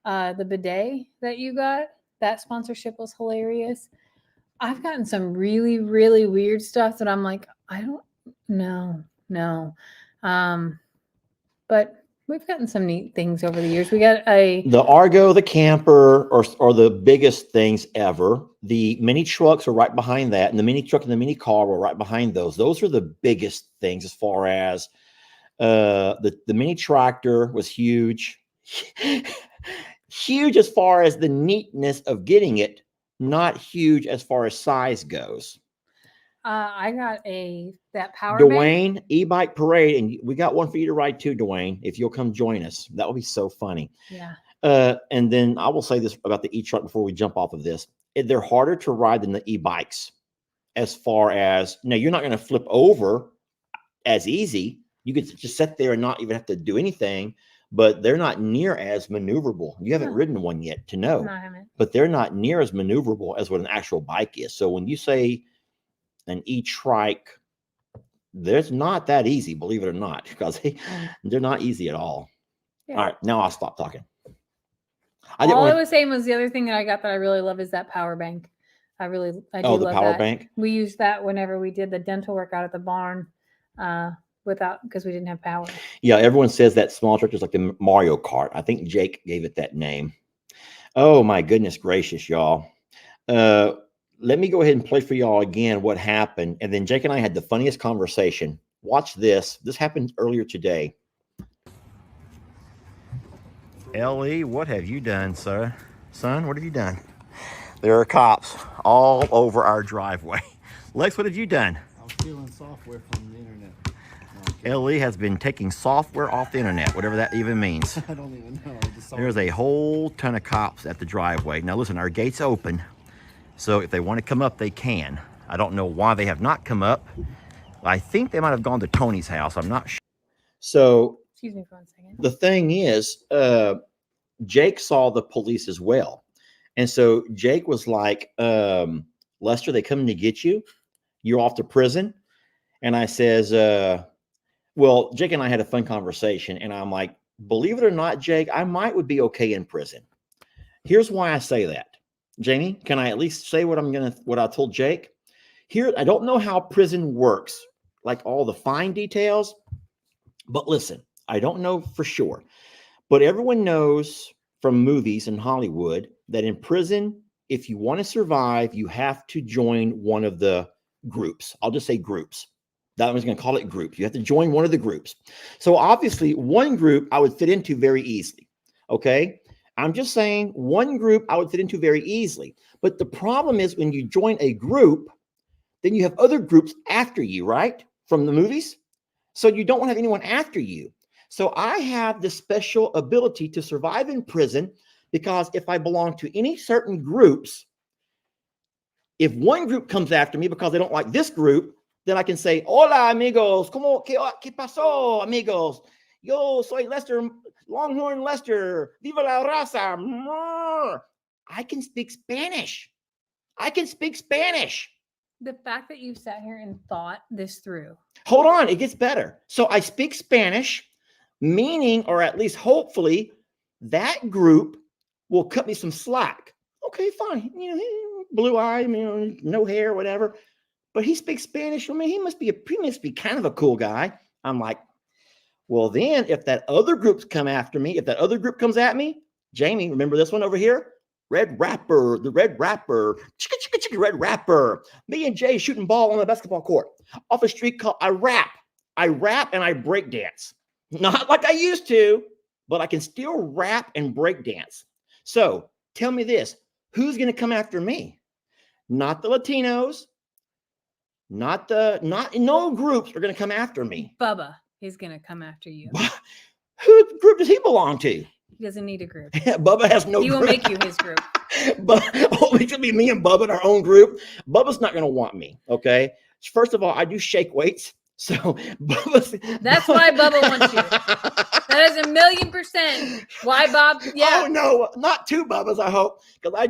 the bidet that you got. That sponsorship was hilarious. I've gotten some really, really weird stuff that I'm like, I don't know. No. But we've gotten some neat things over the years. We got the Argo, the camper, or the biggest things ever. The mini trucks are right behind that, and the mini truck and the mini car were right behind those. Those are the biggest things as far as the mini tractor was huge. Huge as far as the neatness of getting it, not huge as far as size goes. I got that power Dwayne bank. E-bike parade, and we got one for you to ride too, Dwayne. If you'll come join us, that would be so funny. Yeah. And then I will say this about the e-truck before we jump off of this: they're harder to ride than the e-bikes. as far as now, you're not going to flip over as easy. You could just sit there and not even have to do anything, but they're not near as maneuverable. You haven't No. ridden one yet to know, No, I haven't. but they're not near as maneuverable as what an actual bike is. So when you say an e-trike, there's not that easy, believe it or not, because they're not easy at all. Yeah. All right, now I'll stop talking. All I want was saying was the other thing that I got that I really love is that power bank. I do the love power that. bank. We used that whenever we did the dental work out at the barn, because we didn't have power. Yeah, everyone says that small tractor is like the Mario Kart. I think Jake gave it that name. Oh my goodness gracious, y'all. Let me go ahead and play for y'all again what happened. And then Jake and I had the funniest conversation. Watch this. This happened earlier today. Ellie, what have you done, sir? Son, what have you done? There are cops all over our driveway. Lex, what have you done? I was stealing software from the internet. No, I'm kidding. Ellie has been taking software off the internet, whatever that even means. I don't even know. I just saw There's it. a whole ton of cops at the driveway. Now listen, our gate's open, so if they want to come up, they can. I don't know why they have not come up. I think they might have gone to Tony's house. I'm not sure. So Excuse me for 1 second. the thing is, Jake saw the police as well. And so Jake was like, Lester, they coming to get you. You're off to prison. And I says, well, Jake and I had a fun conversation. And I'm like, believe it or not, Jake, I would be okay in prison. Here's why I say that. Jamie, can I at least say what I told Jake? Here, I don't know how prison works, like all the fine details, but listen, I don't know for sure. But everyone knows from movies in Hollywood that in prison, if you want to survive, you have to join one of the groups. I'll just say groups. That one's going to call it groups. You have to join one of the groups. So obviously, one group I would fit into very easily. Okay. I'm just saying one group I would fit into very easily. But the problem is when you join a group, then you have other groups after you, right? From the movies. So you don't want to have anyone after you. So I have this special ability to survive in prison because if I belong to any certain groups, if one group comes after me because they don't like this group, then I can say, hola, amigos, ¿qué pasó, amigos? Yo soy Lester, Longhorn Lester, viva la raza. I can speak Spanish. I can speak Spanish. The fact that you sat here and thought this through. Hold on, it gets better. So I speak Spanish, meaning, or at least hopefully, that group will cut me some slack. Okay, fine. You know, blue eye, no hair, whatever. But he speaks Spanish. I mean, he must be kind of a cool guy. I'm like, well, then if that other group's come after me, if that other group comes at me, Jamie, remember this one over here? Red Rapper, the Red Rapper, chicka, chicka, chicka, Red Rapper. Me and Jay shooting ball on the basketball court. Off a street called, I rap and I break dance. Not like I used to, but I can still rap and break dance. So tell me this, who's going to come after me? Not the Latinos, no groups are going to come after me. Bubba is going to come after you. Who group does he belong to? He doesn't need a group. Bubba has no He will group. make you his group. But it's gonna be me and Bubba in our own group. Bubba's not gonna want me. Okay. First of all, I do shake weights. So Bubba's That's why Bubba wants you. That is 1,000,000% why Bob. Yeah. Oh no, not two Bubbas, I hope. Because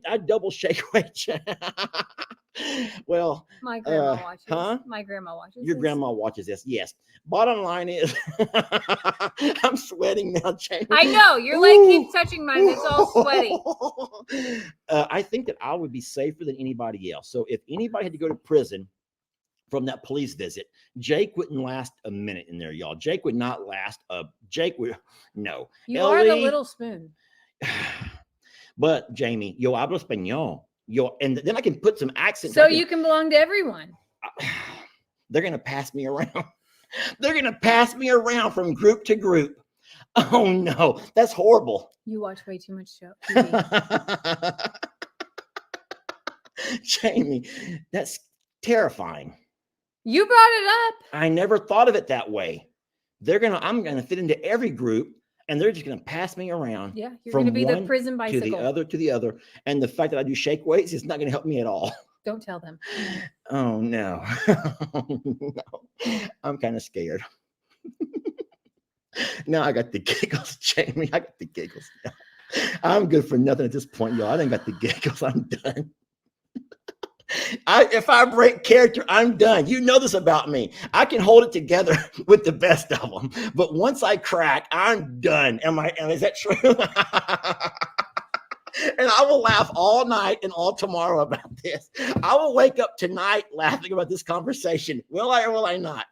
I double shake weights. Well, My grandma watches. huh? My grandma watches. your this. grandma watches this. Yes. Bottom line is I'm sweating now, Jamie. I know. Your leg keeps touching mine. It's all sweaty. I think that I would be safer than anybody else. So if anybody had to go to prison from that police visit, Jake wouldn't last a minute in there, y'all. Jake would not last Jake would no. You are the Ellie- little spoon. But Jamie, yo hablo español. And then I can put some accents. So you can belong to everyone. They're gonna pass me around. They're gonna pass me around from group to group. Oh no, that's horrible. You watch way too much show. TV. Jamie, that's terrifying. You brought it up. I never thought of it that way. I'm gonna fit into every group, and they're just gonna pass me around Yeah, you're From going to be the one prison to bicycle. the other. And the fact that I do shake weights is not gonna help me at all. Don't tell them. Oh no. No. I'm kind of scared. Now I got the giggles, Jamie. I got the giggles now. I'm good for nothing at this point, y'all. I done got the giggles. I'm done. If I break character, I'm done. You know this about me. I can hold it together with the best of them, but once I crack, I'm done. Is that true? And I will laugh all night and all tomorrow about this. I will wake up tonight laughing about this conversation. Will I or will I not?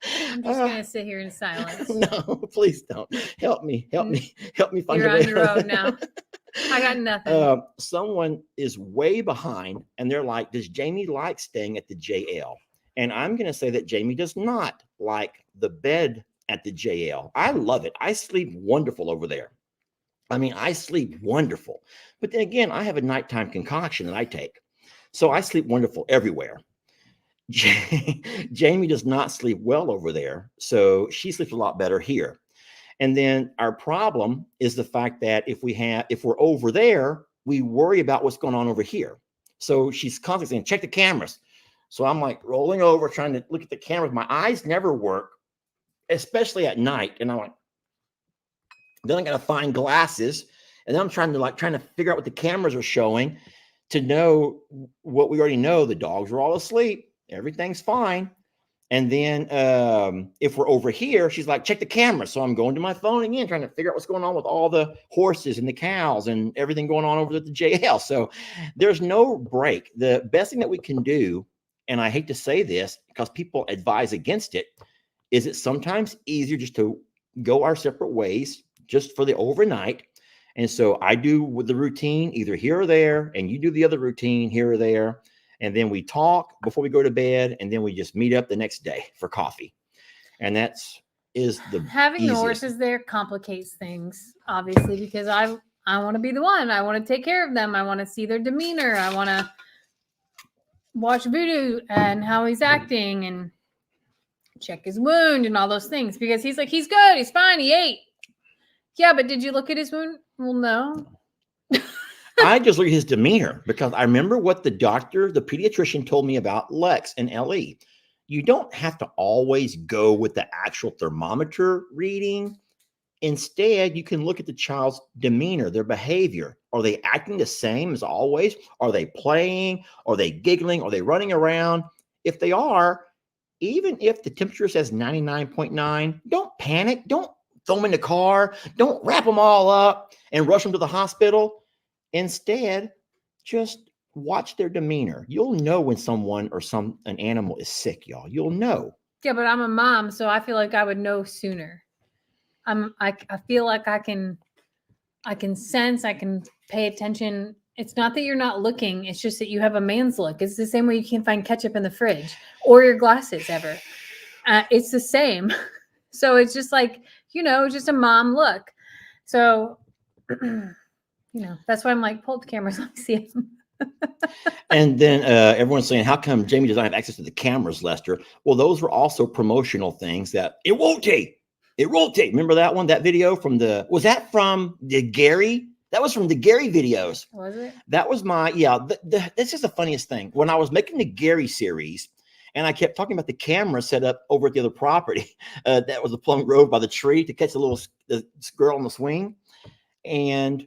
I'm just gonna sit here in silence. No, please don't. Help me find You're a on way. your own now. I got nothing. Someone is way behind and they're like, does Jamie like staying at the JL? And I'm going to say that Jamie does not like the bed at the JL. I love it. I sleep wonderful over there. I mean, I sleep wonderful. But then again, I have a nighttime concoction that I take. So I sleep wonderful everywhere. Jamie does not sleep well over there. So she sleeps a lot better here. And then our problem is the fact that if we're over there, we worry about what's going on over here. So she's constantly saying, check the cameras. So I'm like rolling over, trying to look at the cameras. My eyes never work, especially at night. And I'm like, then I got to find glasses. And then I'm trying to figure out what the cameras are showing to know what we already know. The dogs are all asleep. Everything's fine. And then if we're over here, she's like, check the camera. So I'm going to my phone again, trying to figure out what's going on with all the horses and the cows and everything going on over at the JL. So there's no break. The best thing that we can do, and I hate to say this because people advise against it, is it's sometimes easier just to go our separate ways just for the overnight. And so I do with the routine either here or there, and you do the other routine here or there. And then we talk before we go to bed, and then we just meet up the next day for coffee. And is the having easiest. the horses there complicates things, obviously, because I want to be the one. I want to take care of them. I want to see their demeanor. I want to watch Voodoo and how he's acting and check his wound and all those things, because he's like, he's good. He's fine. He ate. Yeah, but did you look at his wound? Well, no. I just look at his demeanor because I remember what the pediatrician told me about Lex and Ellie. You don't have to always go with the actual thermometer reading. Instead, you can look at the child's demeanor, their behavior. Are they acting the same as always? Are they playing? Are they giggling? Are they running around? If they are, even if the temperature says 99.9, don't panic. Don't throw them in the car. Don't wrap them all up and rush them to the hospital. Instead, just watch their demeanor. You'll know when someone or an animal is sick, y'all. You'll know. Yeah, but I'm a mom, so I feel like I would know sooner. I feel like I can sense, I can pay attention. It's not that you're not looking, it's just that you have a man's look. It's the same way you can't find ketchup in the fridge or your glasses ever. It's the same. So it's just like, just a mom look. So that's why I'm like, pull up the cameras, let me see them. And then everyone's saying, how come Jamie doesn't have access to the cameras, Lester? Well, those were also promotional things that it won't take. Remember that one, that video was that from the Gary? That was from the Gary videos. Was it? That was this is the funniest thing. When I was making the Gary series, and I kept talking about the camera set up over at the other property, that was the Plum Grove by the tree to catch the girl on the swing. And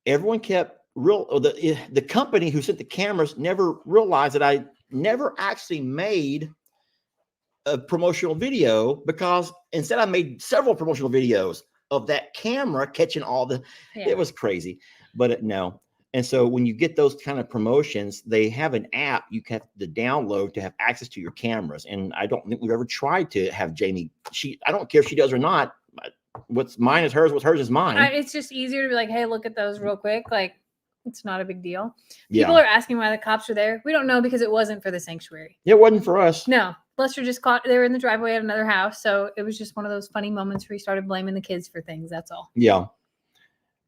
everyone kept the company who sent the cameras never realized that I never actually made a promotional video, because instead I made several promotional videos of that camera catching all the, It was crazy, but no. And so when you get those kind of promotions, they have an app you have to download to have access to your cameras. And I don't think we've ever tried to have Jamie, I don't care if she does or not. What's mine is hers, what's hers is mine. It's just easier to be like, hey, look at those real quick. Like, it's not a big deal. People are asking why the cops are there. We don't know, because it wasn't for the sanctuary. It wasn't for us. No. Lester just they were in the driveway at another house. So it was just one of those funny moments where he started blaming the kids for things. That's all. Yeah.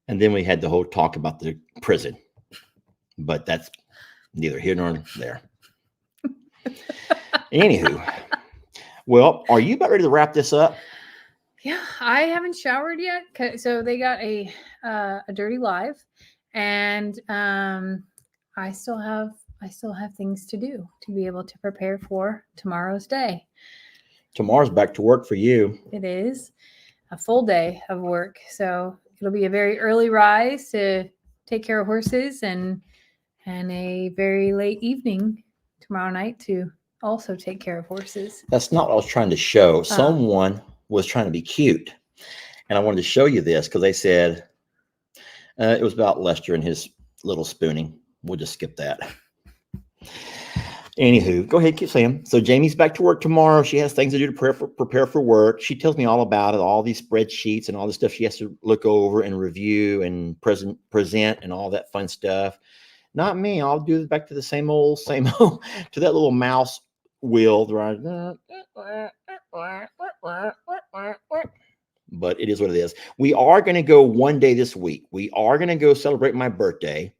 And then we had the whole talk about the prison. But that's neither here nor there. Anywho. Well, are you about ready to wrap this up? Yeah, I haven't showered yet. So they got a Dirty Live, and I still have things to do to be able to prepare for tomorrow's day. Tomorrow's back to work for you. It is a full day of work, so it'll be a very early rise to take care of horses, and a very late evening tomorrow night to also take care of horses. That's not what I was trying to show. Someone was trying to be cute, and I wanted to show you this because they said it was about Lester and his little spooning. We'll just skip that. Anywho, go ahead, keep saying. So Jamie's back to work tomorrow. She has things to do to prepare for work. She tells me all about it, all these spreadsheets and all the stuff she has to look over and review and present and all that fun stuff. Not me. I'll do it back to the same old, to that little mouse wheel. But it is what it is. We are going to go one day this week. We are going to go celebrate my birthday.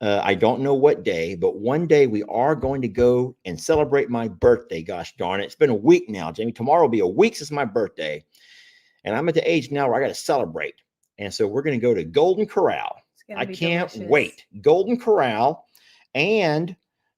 I don't know what day, but one day we are going to go and celebrate my birthday. Gosh darn it. It's been a week now, Jamie. Tomorrow will be a week since my birthday. And I'm at the age now where I got to celebrate. And so we're going to go to Golden Corral. I can't wait. Golden Corral and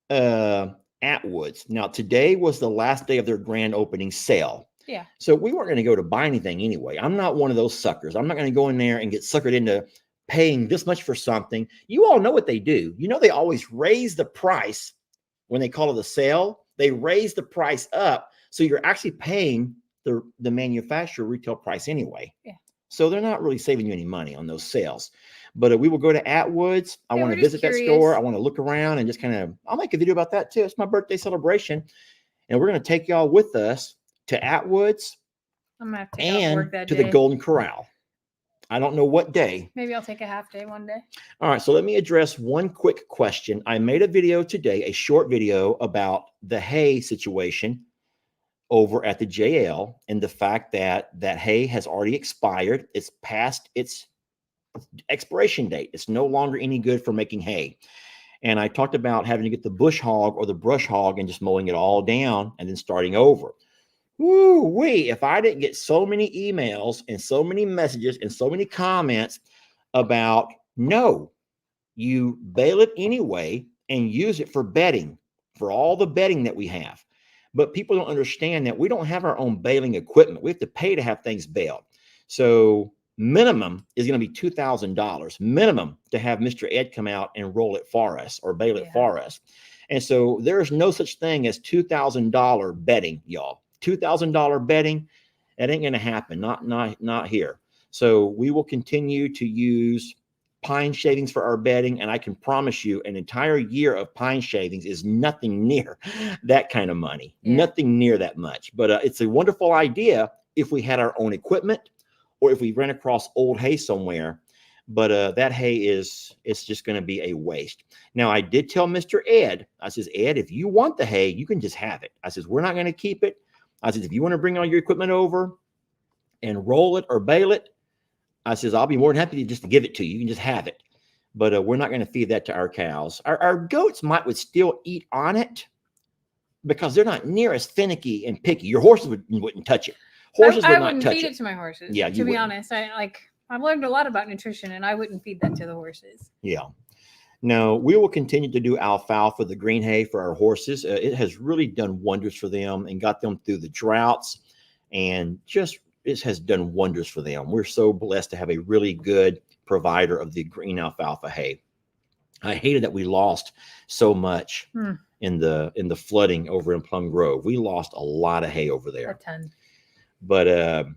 Atwoods. Now, today was the last day of their grand opening sale. Yeah. So we weren't going to go to buy anything anyway. I'm not one of those suckers. I'm not going to go in there and get suckered into paying this much for something. You all know what they do. You know, they always raise the price when they call it a sale. They raise the price up. So you're actually paying the manufacturer retail price anyway. Yeah. So they're not really saving you any money on those sales. But we will go to Atwoods. I want to visit that curious. store. I want to look around and just I'll make a video about that too. It's my birthday celebration. And we're going to take y'all with us to Atwoods I'm gonna have to take off work that to day. the Golden Corral. I don't know what day. Maybe I'll take a half day one day. All right, so let me address one quick question. I made a video today, a short video about the hay situation over at the JL and the fact that hay has already expired. It's past its expiration date. It's no longer any good for making hay. And I talked about having to get the bush hog or the brush hog and just mowing it all down and then starting over. Woo-wee, if I didn't get so many emails and so many messages and so many comments about, no, you bale it anyway and use it for bedding, for all the bedding that we have. But people don't understand that we don't have our own baling equipment. We have to pay to have things baled. So minimum is going to be $2,000 minimum to have Mr. Ed come out and roll it for us or bale it for us. And so there's no such thing as $2,000 bedding, y'all. $2,000 bedding, that ain't going to happen. Not here. So we will continue to use pine shavings for our bedding. And I can promise you an entire year of pine shavings is nothing near that kind of money, nothing near that much. But it's a wonderful idea if we had our own equipment or if we ran across old hay somewhere. But that hay it's just going to be a waste. Now, I did tell Mr. Ed, I says, Ed, if you want the hay, you can just have it. I says, we're not going to keep it. I said, if you want to bring all your equipment over and roll it or bale it, I says, I'll be more than happy to just give it to you. You can just have it. But we're not going to feed that to our cows. Our goats would still eat on it because they're not near as finicky and picky. Your horses wouldn't touch it. Horses would not touch it. I wouldn't feed it to my horses. Yeah, to be honest, I've learned a lot about nutrition, and I wouldn't feed that to the horses. Yeah. No, we will continue to do alfalfa, the green hay for our horses. It has really done wonders for them and got them through the droughts, and it has done wonders for them. We're so blessed to have a really good provider of the green alfalfa hay. I hated that we lost so much in the flooding over in Plum Grove. We lost a lot of hay over there. A ton. But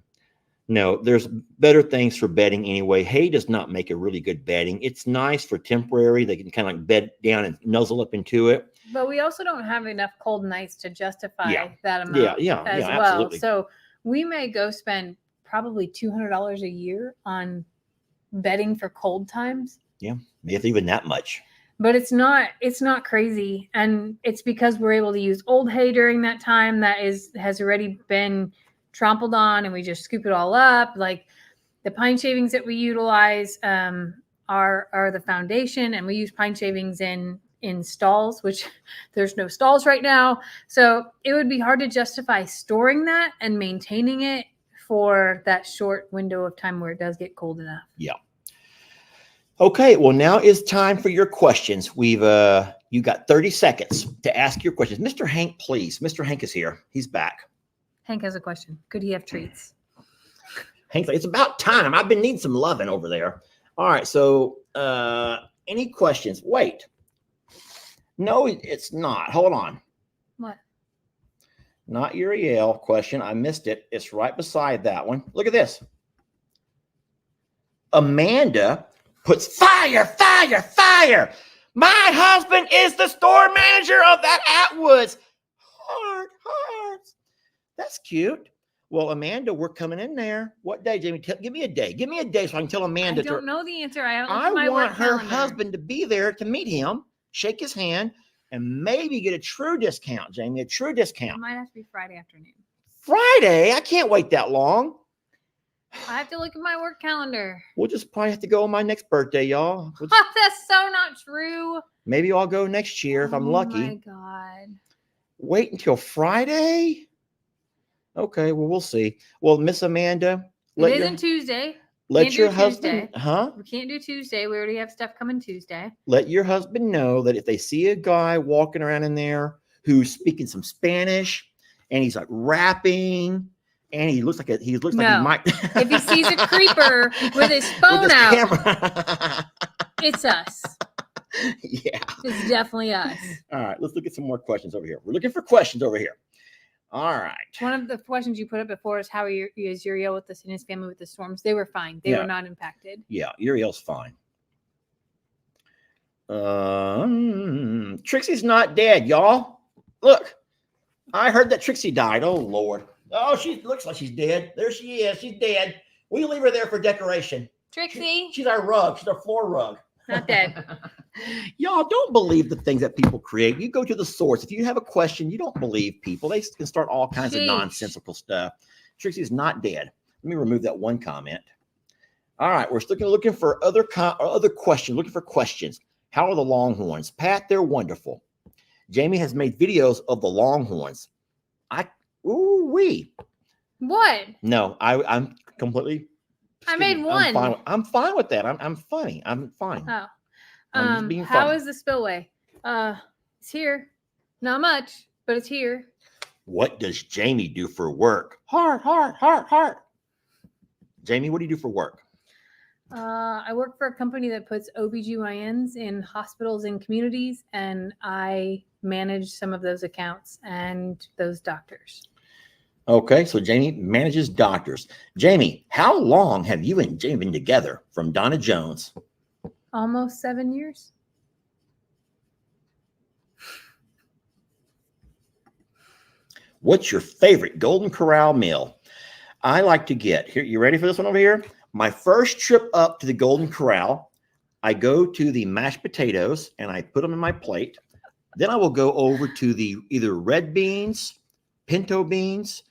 no, there's better things for bedding anyway. Hay does not make a really good bedding. It's nice for temporary. They can kind of like bed down and nuzzle up into it. But we also don't have enough cold nights to justify that amount as well. Absolutely. So we may go spend probably $200 a year on bedding for cold times. Yeah, if even that much. But it's not crazy. And it's because we're able to use old hay during that time that has already been trampled on, and we just scoop it all up. Like the pine shavings that we utilize are the foundation, and we use pine shavings in stalls, which there's no stalls right now. So it would be hard to justify storing that and maintaining it for that short window of time where it does get cold enough. Yeah. Okay, well, now is time for your questions. We've you got 30 seconds to ask your questions. Mr. Hank, please. Mr. Hank is here. He's back. Hank has a question. Could he have treats? Hank's like, it's about time. I've been needing some loving over there. All right, so any questions? Wait. No, it's not. Hold on. What? Not Uriel question. I missed it. It's right beside that one. Look at this. Amanda puts fire, fire, fire. My husband is the store manager of that Atwoods. Hearts. That's cute. Well, Amanda, we're coming in there. What day, Jamie? Give me a day. Give me a day so I can tell Amanda. I don't know the answer. I haven't looked I at my want work her calendar. husband to be there to meet him, shake his hand, and maybe get a true discount, Jamie, a true It discount. might have to be Friday afternoon. Friday? I can't wait that long. I have to look at my work calendar. We'll just probably have to go on my next birthday, y'all. That's so not true. Maybe I'll go next year if I'm lucky. Oh my God. Wait until Friday? Okay, well, we'll see. Well, Miss Amanda, It isn't Tuesday. let Can't your do husband, Tuesday. We can't do Tuesday. We already have stuff coming Tuesday. let your husband know that if they see a guy walking around in there who's speaking some Spanish and he's like rapping and he looks like he No. might. If he sees a creeper with his phone his out, camera. it's us. Yeah. It's definitely us. All right, let's look at some more questions over here. We're looking for questions over here. All right. One of the questions you put up before is how is Uriel with this and his family with the storms? They were fine. They Yeah. were not impacted. Yeah, Uriel's fine. Trixie's not dead, y'all. Look, I heard that Trixie died. Oh, Lord. Oh, she looks like she's dead. There she is. She's dead. We leave her there for decoration. Trixie, She's our rug. She's our floor rug. not dead. Y'all don't believe the things that people create. You go to the source. If you have a question, you don't believe people. They can start all kinds of Sheesh. nonsensical stuff. Trixie's not dead. Let me remove that one comment. All right, we're still looking for other questions. Looking for questions. How are the Longhorns? Pat, they're wonderful. Jamie has made videos of the Longhorns. What? No, I'm completely. I made I'm fine, one. I'm fine with that. I'm funny. I'm fine. Oh. I'm just being How funny. is the spillway? It's here. Not much, but it's here. What does Jamie do for work? Heart. Jamie, what do you do for work? I work for a company that puts OBGYNs in hospitals and communities, and I manage some of those accounts and those doctors. Okay, so Jamie manages doctors. Jamie, how long have you and Jamie been together from Donna Jones? Almost 7 years. What's your favorite Golden Corral meal? I like to get here. You ready for this one over here? My first trip up to the Golden Corral, I go to the mashed potatoes and I put them in my plate. Then I will go over to the either red beans, pinto beans,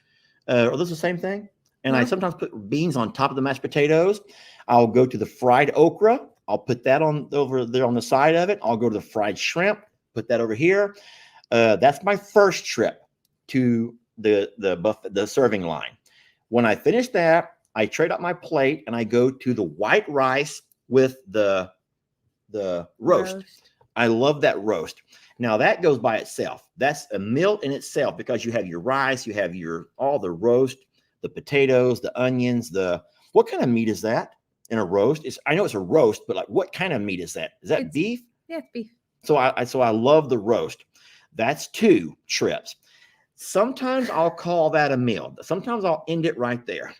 are those the same thing? And I No. sometimes put beans on top of the mashed potatoes. I'll go to the fried okra. I'll put that on over there on the side of it. I'll go to the fried shrimp, put that over here. That's my first trip to the serving line. When I finish that, I trade up my plate and I go to the white rice with the roast. I love that roast. Now that goes by itself. That's a meal in itself because you have your rice, you have all the roast, the potatoes, the onions, what kind of meat is that in a roast? I know it's a roast, but like what kind of meat is that? Is that It's- beef? Yeah, it's beef. So I love the roast. That's 2 trips. Sometimes I'll call that a meal. Sometimes I'll end it right there.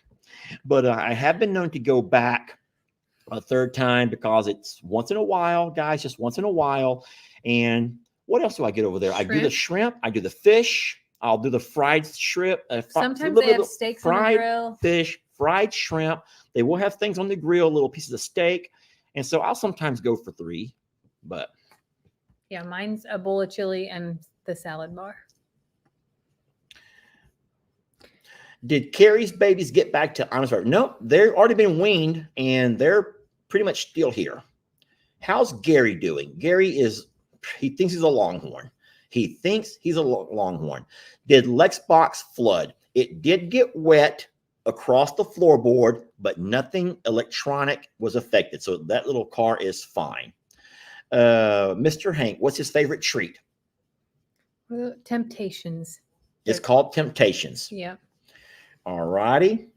But I have been known to go back a third time because it's once in a while, guys, just once in a while. And what else do I get over there? I do the shrimp. I do the fish. I'll do the fried shrimp. Sometimes they have steaks on the fried grill. fish, fried shrimp. They will have things on the grill, little pieces of steak. And so I'll sometimes go for 3, but Yeah, mine's a bowl of chili and the salad bar. did Carrie's babies get back to, I'm sorry, no, they've already been weaned and they're pretty much still here. How's Gary doing? Gary he thinks he's a Longhorn. He thinks he's a Longhorn. Did Lexbox flood? It did get wet across the floorboard, but nothing electronic was affected. So that little car is fine. Mr. Hank, what's his favorite treat? Temptations. It's called Temptations. Yeah. All righty.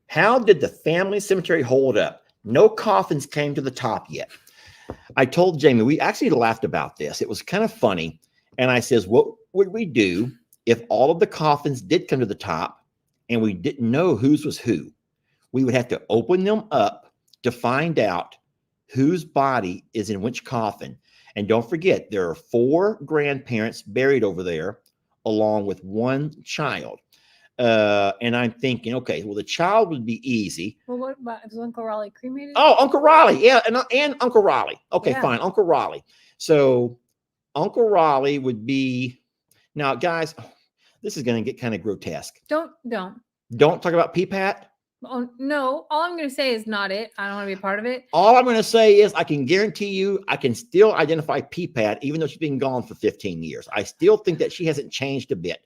How did the family cemetery hold up? No coffins came to the top yet. I told Jamie, we actually laughed about this. It was kind of funny. And I says, what would we do if all of the coffins did come to the top and we didn't know whose was who? We would have to open them up to find out whose body is in which coffin. And don't forget, there are 4 grandparents buried over there, along with 1 child. And I'm thinking, okay, well, the child would be easy. Well, what about, was Uncle Raleigh cremated? Oh, Uncle Raleigh. Yeah. And Uncle Raleigh. Okay, Yeah. fine. Uncle Raleigh. So Uncle Raleigh would be, now guys, this is going to get kind of grotesque. Don't. Don't talk about PPAT. Oh, no, all I'm going to say is not it. I don't want to be a part of it. All I'm going to say is I can guarantee you I can still identify PPAT, even though she's been gone for 15 years. I still think that she hasn't changed a bit.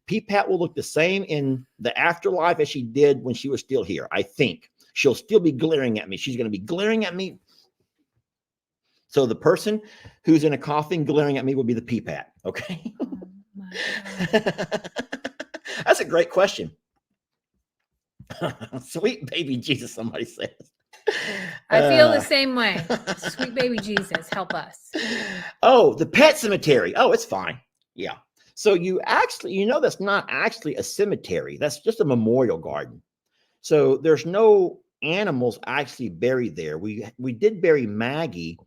PPAT will look the same in the afterlife as she did when she was still here. I think she'll still be glaring at me. She's going to be glaring at me. So the person who's in a coffin glaring at me will be the PPAT. Okay. Oh, my God. That's a great question. Sweet baby Jesus, somebody says. I feel the same way. Sweet baby Jesus, help us. Oh, the pet cemetery. Oh, it's fine. Yeah. So you actually, that's not actually a cemetery. That's just a memorial garden. So there's no animals actually buried there. We did bury Maggie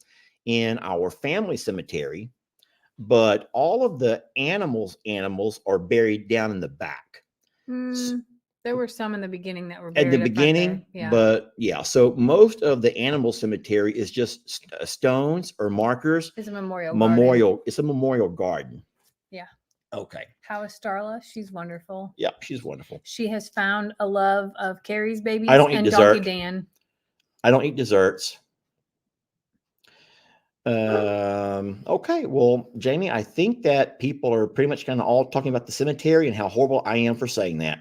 in our family cemetery, but all of the animals are buried down in the back. There were some in the beginning that were At buried the up back beginning, there. Yeah. but yeah. So most of the animal cemetery is just stones or markers. It's a memorial. It's a memorial garden. Yeah. Okay. How is Starla? She's wonderful. Yeah, she's wonderful. She has found a love of Carrie's babies I don't eat and dessert. Donkey Dan. I don't eat desserts. Okay. Well, Jamie, I think that people are pretty much kind of all talking about the cemetery and how horrible I am for saying that.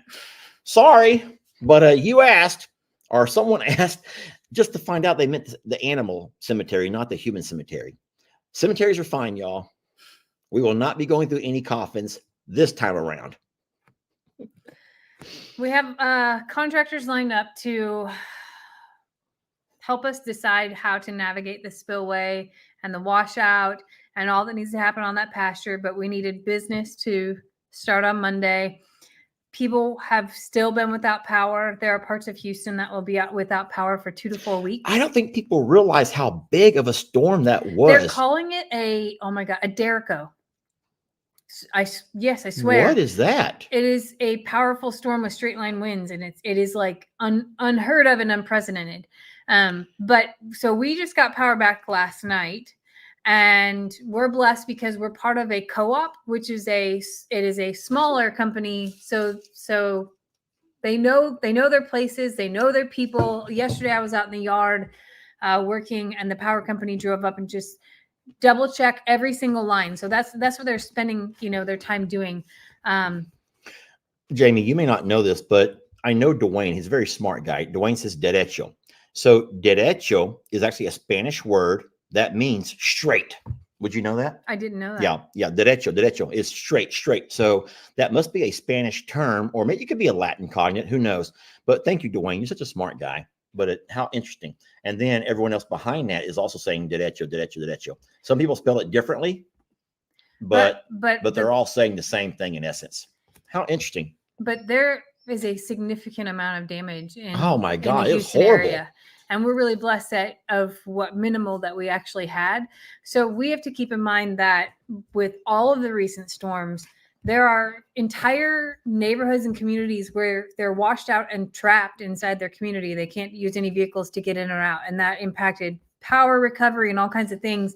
Sorry, but you asked, or someone asked, just to find out they meant the animal cemetery, not the human cemetery. Cemeteries are fine, y'all. We will not be going through any coffins this time around. We have contractors lined up to help us decide how to navigate the spillway and the washout and all that needs to happen on that pasture. But we needed business to start on Monday. People have still been without power. There are parts of Houston that will be out without power for 2 to 4 weeks. I don't think people realize how big of a storm that was. They're calling it a Derico. Yes, I swear. What is that? It is a powerful storm with straight line winds, and it is like unheard of and unprecedented. But so we just got power back last night, and we're blessed because we're part of a co-op, which is it is a smaller company. So they know their places, they know their people. Yesterday I was out in the yard working, and the power company drove up and just double check every single line. So that's what they're spending, their time doing. Jamie, you may not know this, but I know Dwayne. He's a very smart guy. Dwayne says derecho. So derecho is actually a Spanish word that means straight. Would you know that? I didn't know that. Yeah. Derecho is straight. So that must be a Spanish term, or maybe it could be a Latin cognate. Who knows? But thank you, Dwayne. You're such a smart guy. But how interesting. And then everyone else behind that is also saying derecho. Some people spell it differently, but they're all saying the same thing in essence. How interesting. But there is a significant amount of damage in oh my God, in the it was Houston horrible. area. And we're really blessed of what minimal that we actually had. So we have to keep in mind that with all of the recent storms, there are entire neighborhoods and communities where they're washed out and trapped inside their community. They can't use any vehicles to get in or out. And that impacted power recovery and all kinds of things,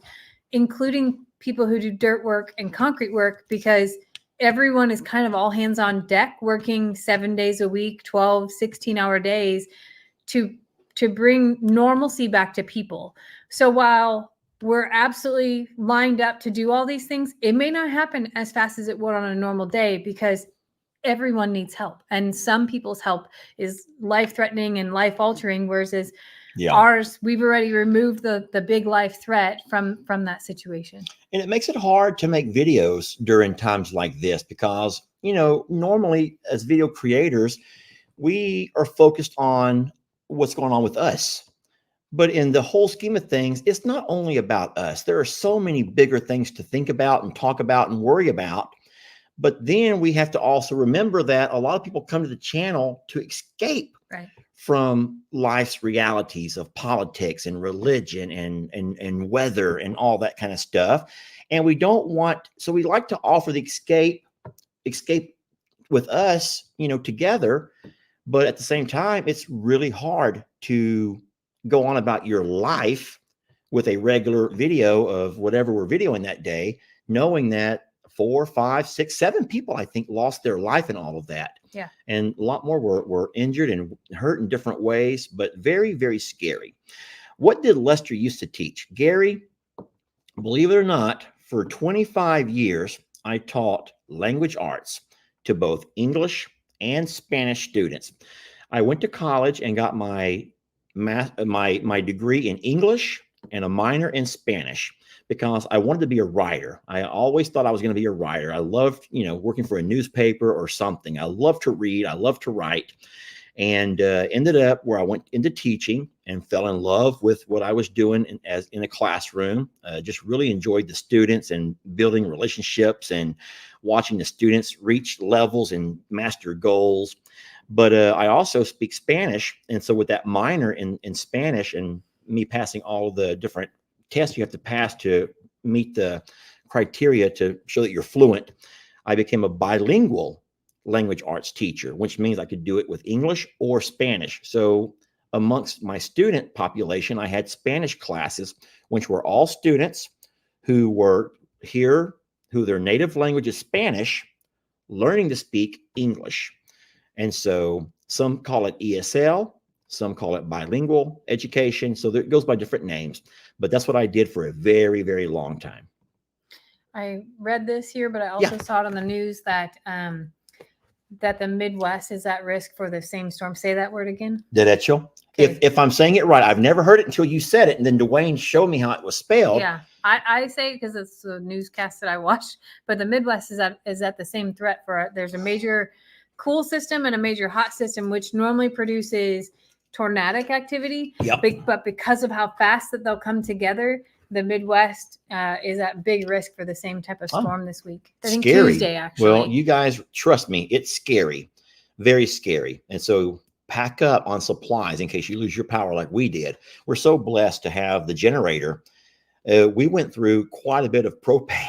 including people who do dirt work and concrete work, because everyone is kind of all hands on deck working 7 days a week, 12, 16-hour days to bring normalcy back to people. So while we're absolutely lined up to do all these things, it may not happen as fast as it would on a normal day, because everyone needs help, and some people's help is life threatening and life altering, whereas Yeah. ours, we've already removed the big life threat from that situation. And it makes it hard to make videos during times like this because, normally as video creators, we are focused on what's going on with us. But in the whole scheme of things, it's not only about us. There are so many bigger things to think about and talk about and worry about. But then we have to also remember that a lot of people come to the channel to escape from life's realities of politics and religion and weather and all that kind of stuff. And we don't want, so we like to offer the escape with us, together. But at the same time, it's really hard to go on about your life with a regular video of whatever we're videoing that day, knowing that 4, 5, 6, 7 people, I think, lost their life in all of that. Yeah. And a lot more were injured and hurt in different ways, but very, very scary. What did Lester used to teach? Gary, believe it or not, for 25 years, I taught language arts to both English and Spanish students. I went to college and got my degree in English and a minor in Spanish because I wanted to be a writer. I always thought I was going to be a writer. I loved, working for a newspaper or something. I love to read. I love to write, and ended up where I went into teaching and fell in love with what I was doing in a classroom. Just really enjoyed the students and building relationships and watching the students reach levels and master goals. But I also speak Spanish. And so with that minor in Spanish and me passing all the different tests you have to pass to meet the criteria to show that you're fluent, I became a bilingual language arts teacher, which means I could do it with English or Spanish. So amongst my student population, I had Spanish classes, which were all students who were here, who their native language is Spanish, learning to speak English. And so some call it ESL, some call it bilingual education. So it goes by different names, but that's what I did for a very, very long time. I read this here, but I also saw it on the news that that the Midwest is at risk for the same storm. Say that word again. Derecho. Okay. If I'm saying it right, I've never heard it until you said it. And then Dwayne showed me how it was spelled. Yeah, I say it because it's the newscast that I watched, but the Midwest is at the same threat for there's a major cool system and a major hot system, which normally produces tornadic activity. Yep. But because of how fast that they'll come together, the Midwest is at big risk for the same type of storm this week. I think scary. Tuesday, actually. Well, you guys, trust me, it's scary, very scary. And so pack up on supplies in case you lose your power like we did. We're so blessed to have the generator. We went through quite a bit of propane,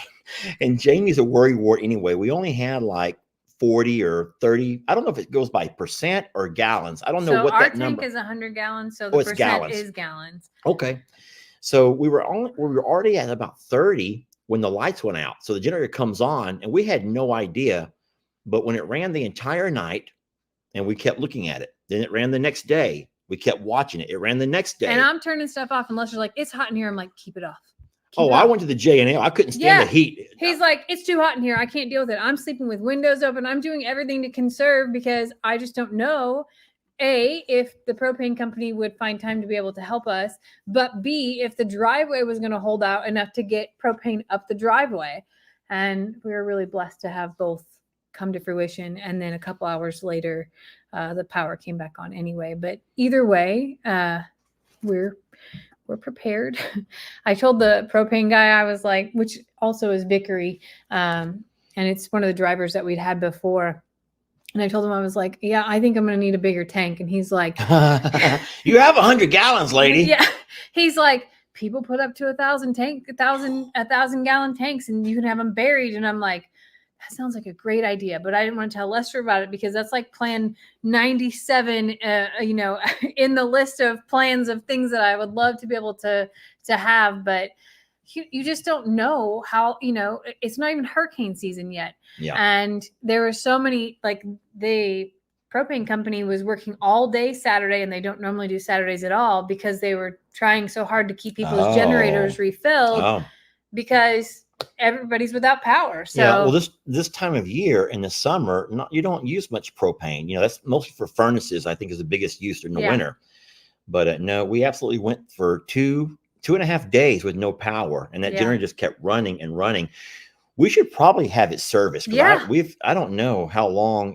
and Jamie's a worrywart anyway. We only had like 40 or 30. I don't know if it goes by percent or gallons. I don't know what that number. Our tank is 100 gallons, so the percent gallons. is gallons. Okay. So we were already at about 30 when the lights went out. So the generator comes on and we had no idea, but when it ran the entire night and we kept looking at it, then it ran the next day. We kept watching it. It ran the next day. And I'm turning stuff off unless you're like, it's hot in here. I'm like, keep it off. I went to the J&L. I couldn't stand the heat. He's like, it's too hot in here. I can't deal with it. I'm sleeping with windows open. I'm doing everything to conserve because I just don't know, A, if the propane company would find time to be able to help us, but B, if the driveway was going to hold out enough to get propane up the driveway. And we were really blessed to have both come to fruition. And then a couple hours later, the power came back on anyway. But either way, we're prepared. I told the propane guy, I was like, which also is Vickery, and it's one of the drivers that we'd had before. And I told him, I was like, yeah, I think I'm going to need a bigger tank. And he's like, you have 100 gallons, lady. Yeah. He's like, people put up to 1,000 gallon tanks and you can have them buried. And I'm like, that sounds like a great idea, but I didn't want to tell Lester about it because that's like plan 97, in the list of plans of things that I would love to be able to have. But you just don't know how, it's not even hurricane season yet. Yeah. And there were so many, like the propane company was working all day Saturday, and they don't normally do Saturdays at all because they were trying so hard to keep people's generators refilled because everybody's without power. So Yeah, well, this time of year in the summer, you don't use much propane. You know, that's mostly for furnaces. I think is the biggest use in the Yeah. winter. But no, we absolutely went for 2.5 days with no power, and that Yeah. generator just kept running and running. We should probably have it serviced. 'Cause Yeah. I don't know how long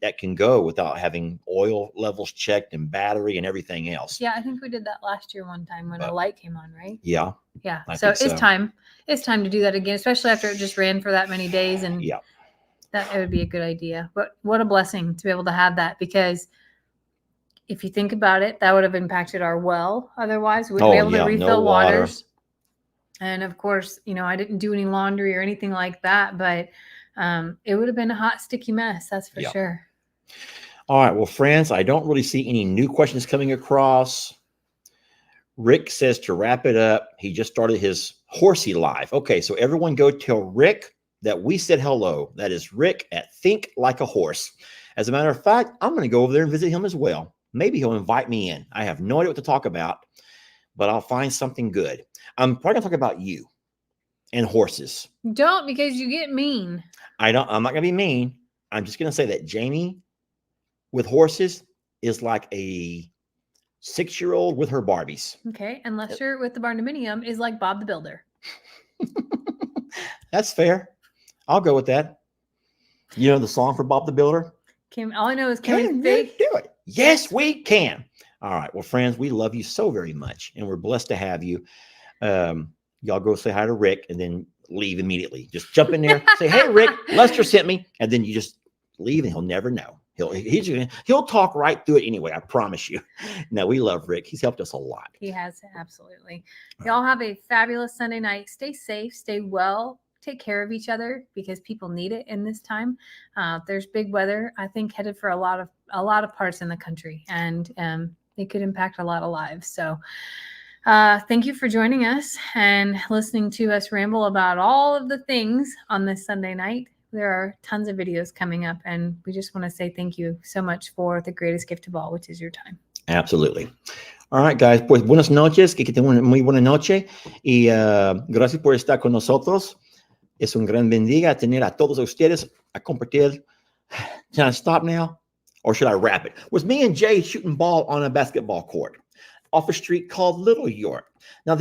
that can go without having oil levels checked and battery and everything else. yeah, I think we did that last year one time when a light came on, right? Yeah, Yeah. I So think it's so. time. It's time to do that again, especially after it just ran for that many days. And yeah. that it would be a good idea. But what a blessing to be able to have that, because if you think about it, that would have impacted our well. Otherwise, we wouldn't be able yeah, to no refill water. waters. And of course, I didn't do any laundry or anything like that, but it would have been a hot, sticky mess. That's for Yeah. sure. All right. Well, friends, I don't really see any new questions coming across. Rick says to wrap it up, he just started his Horsey Live. Okay, so everyone go tell Rick that we said hello. That is Rick at Think Like a Horse. As a matter of fact, I'm going to go over there and visit him as well. Maybe he'll invite me in. I have no idea what to talk about, but I'll find something good. I'm probably going to talk about you and horses. Don't, because you get mean. I'm not going to be mean. I'm just going to say that Jamie with horses is like a 6-year-old with her Barbies. Okay. And Lester with the Barndominium is like Bob the Builder. That's fair. I'll go with that. You know the song for Bob the Builder? All I know is can we We fake? do it? Yes, we can. All right. Well, friends, we love you so very much, and we're blessed to have you. Y'all go say hi to Rick and then leave immediately. Just jump in there, say, "Hey, Rick, Lester sent me," and then you just leave, and he'll never know. He'll talk right through it anyway. I promise you. No, we love Rick. He's helped us a lot. He has, absolutely. Y'all have a fabulous Sunday night. Stay safe, stay well, take care of each other, because people need it in this time. There's big weather, I think, headed for a lot of parts in the country, and it could impact a lot of lives. So thank you for joining us and listening to us ramble about all of the things on this Sunday night. There are tons of videos coming up, and we just want to say thank you so much for the greatest gift of all, which is your time. Absolutely. All right, guys. Pues buenas noches. Que tengan una muy buena noche. Y gracias por estar con nosotros. Es un gran bendiga tener a todos ustedes a compartir. Can I stop now? Or should I wrap it? Was me and Jay shooting ball on a basketball court off a street called Little York. Now,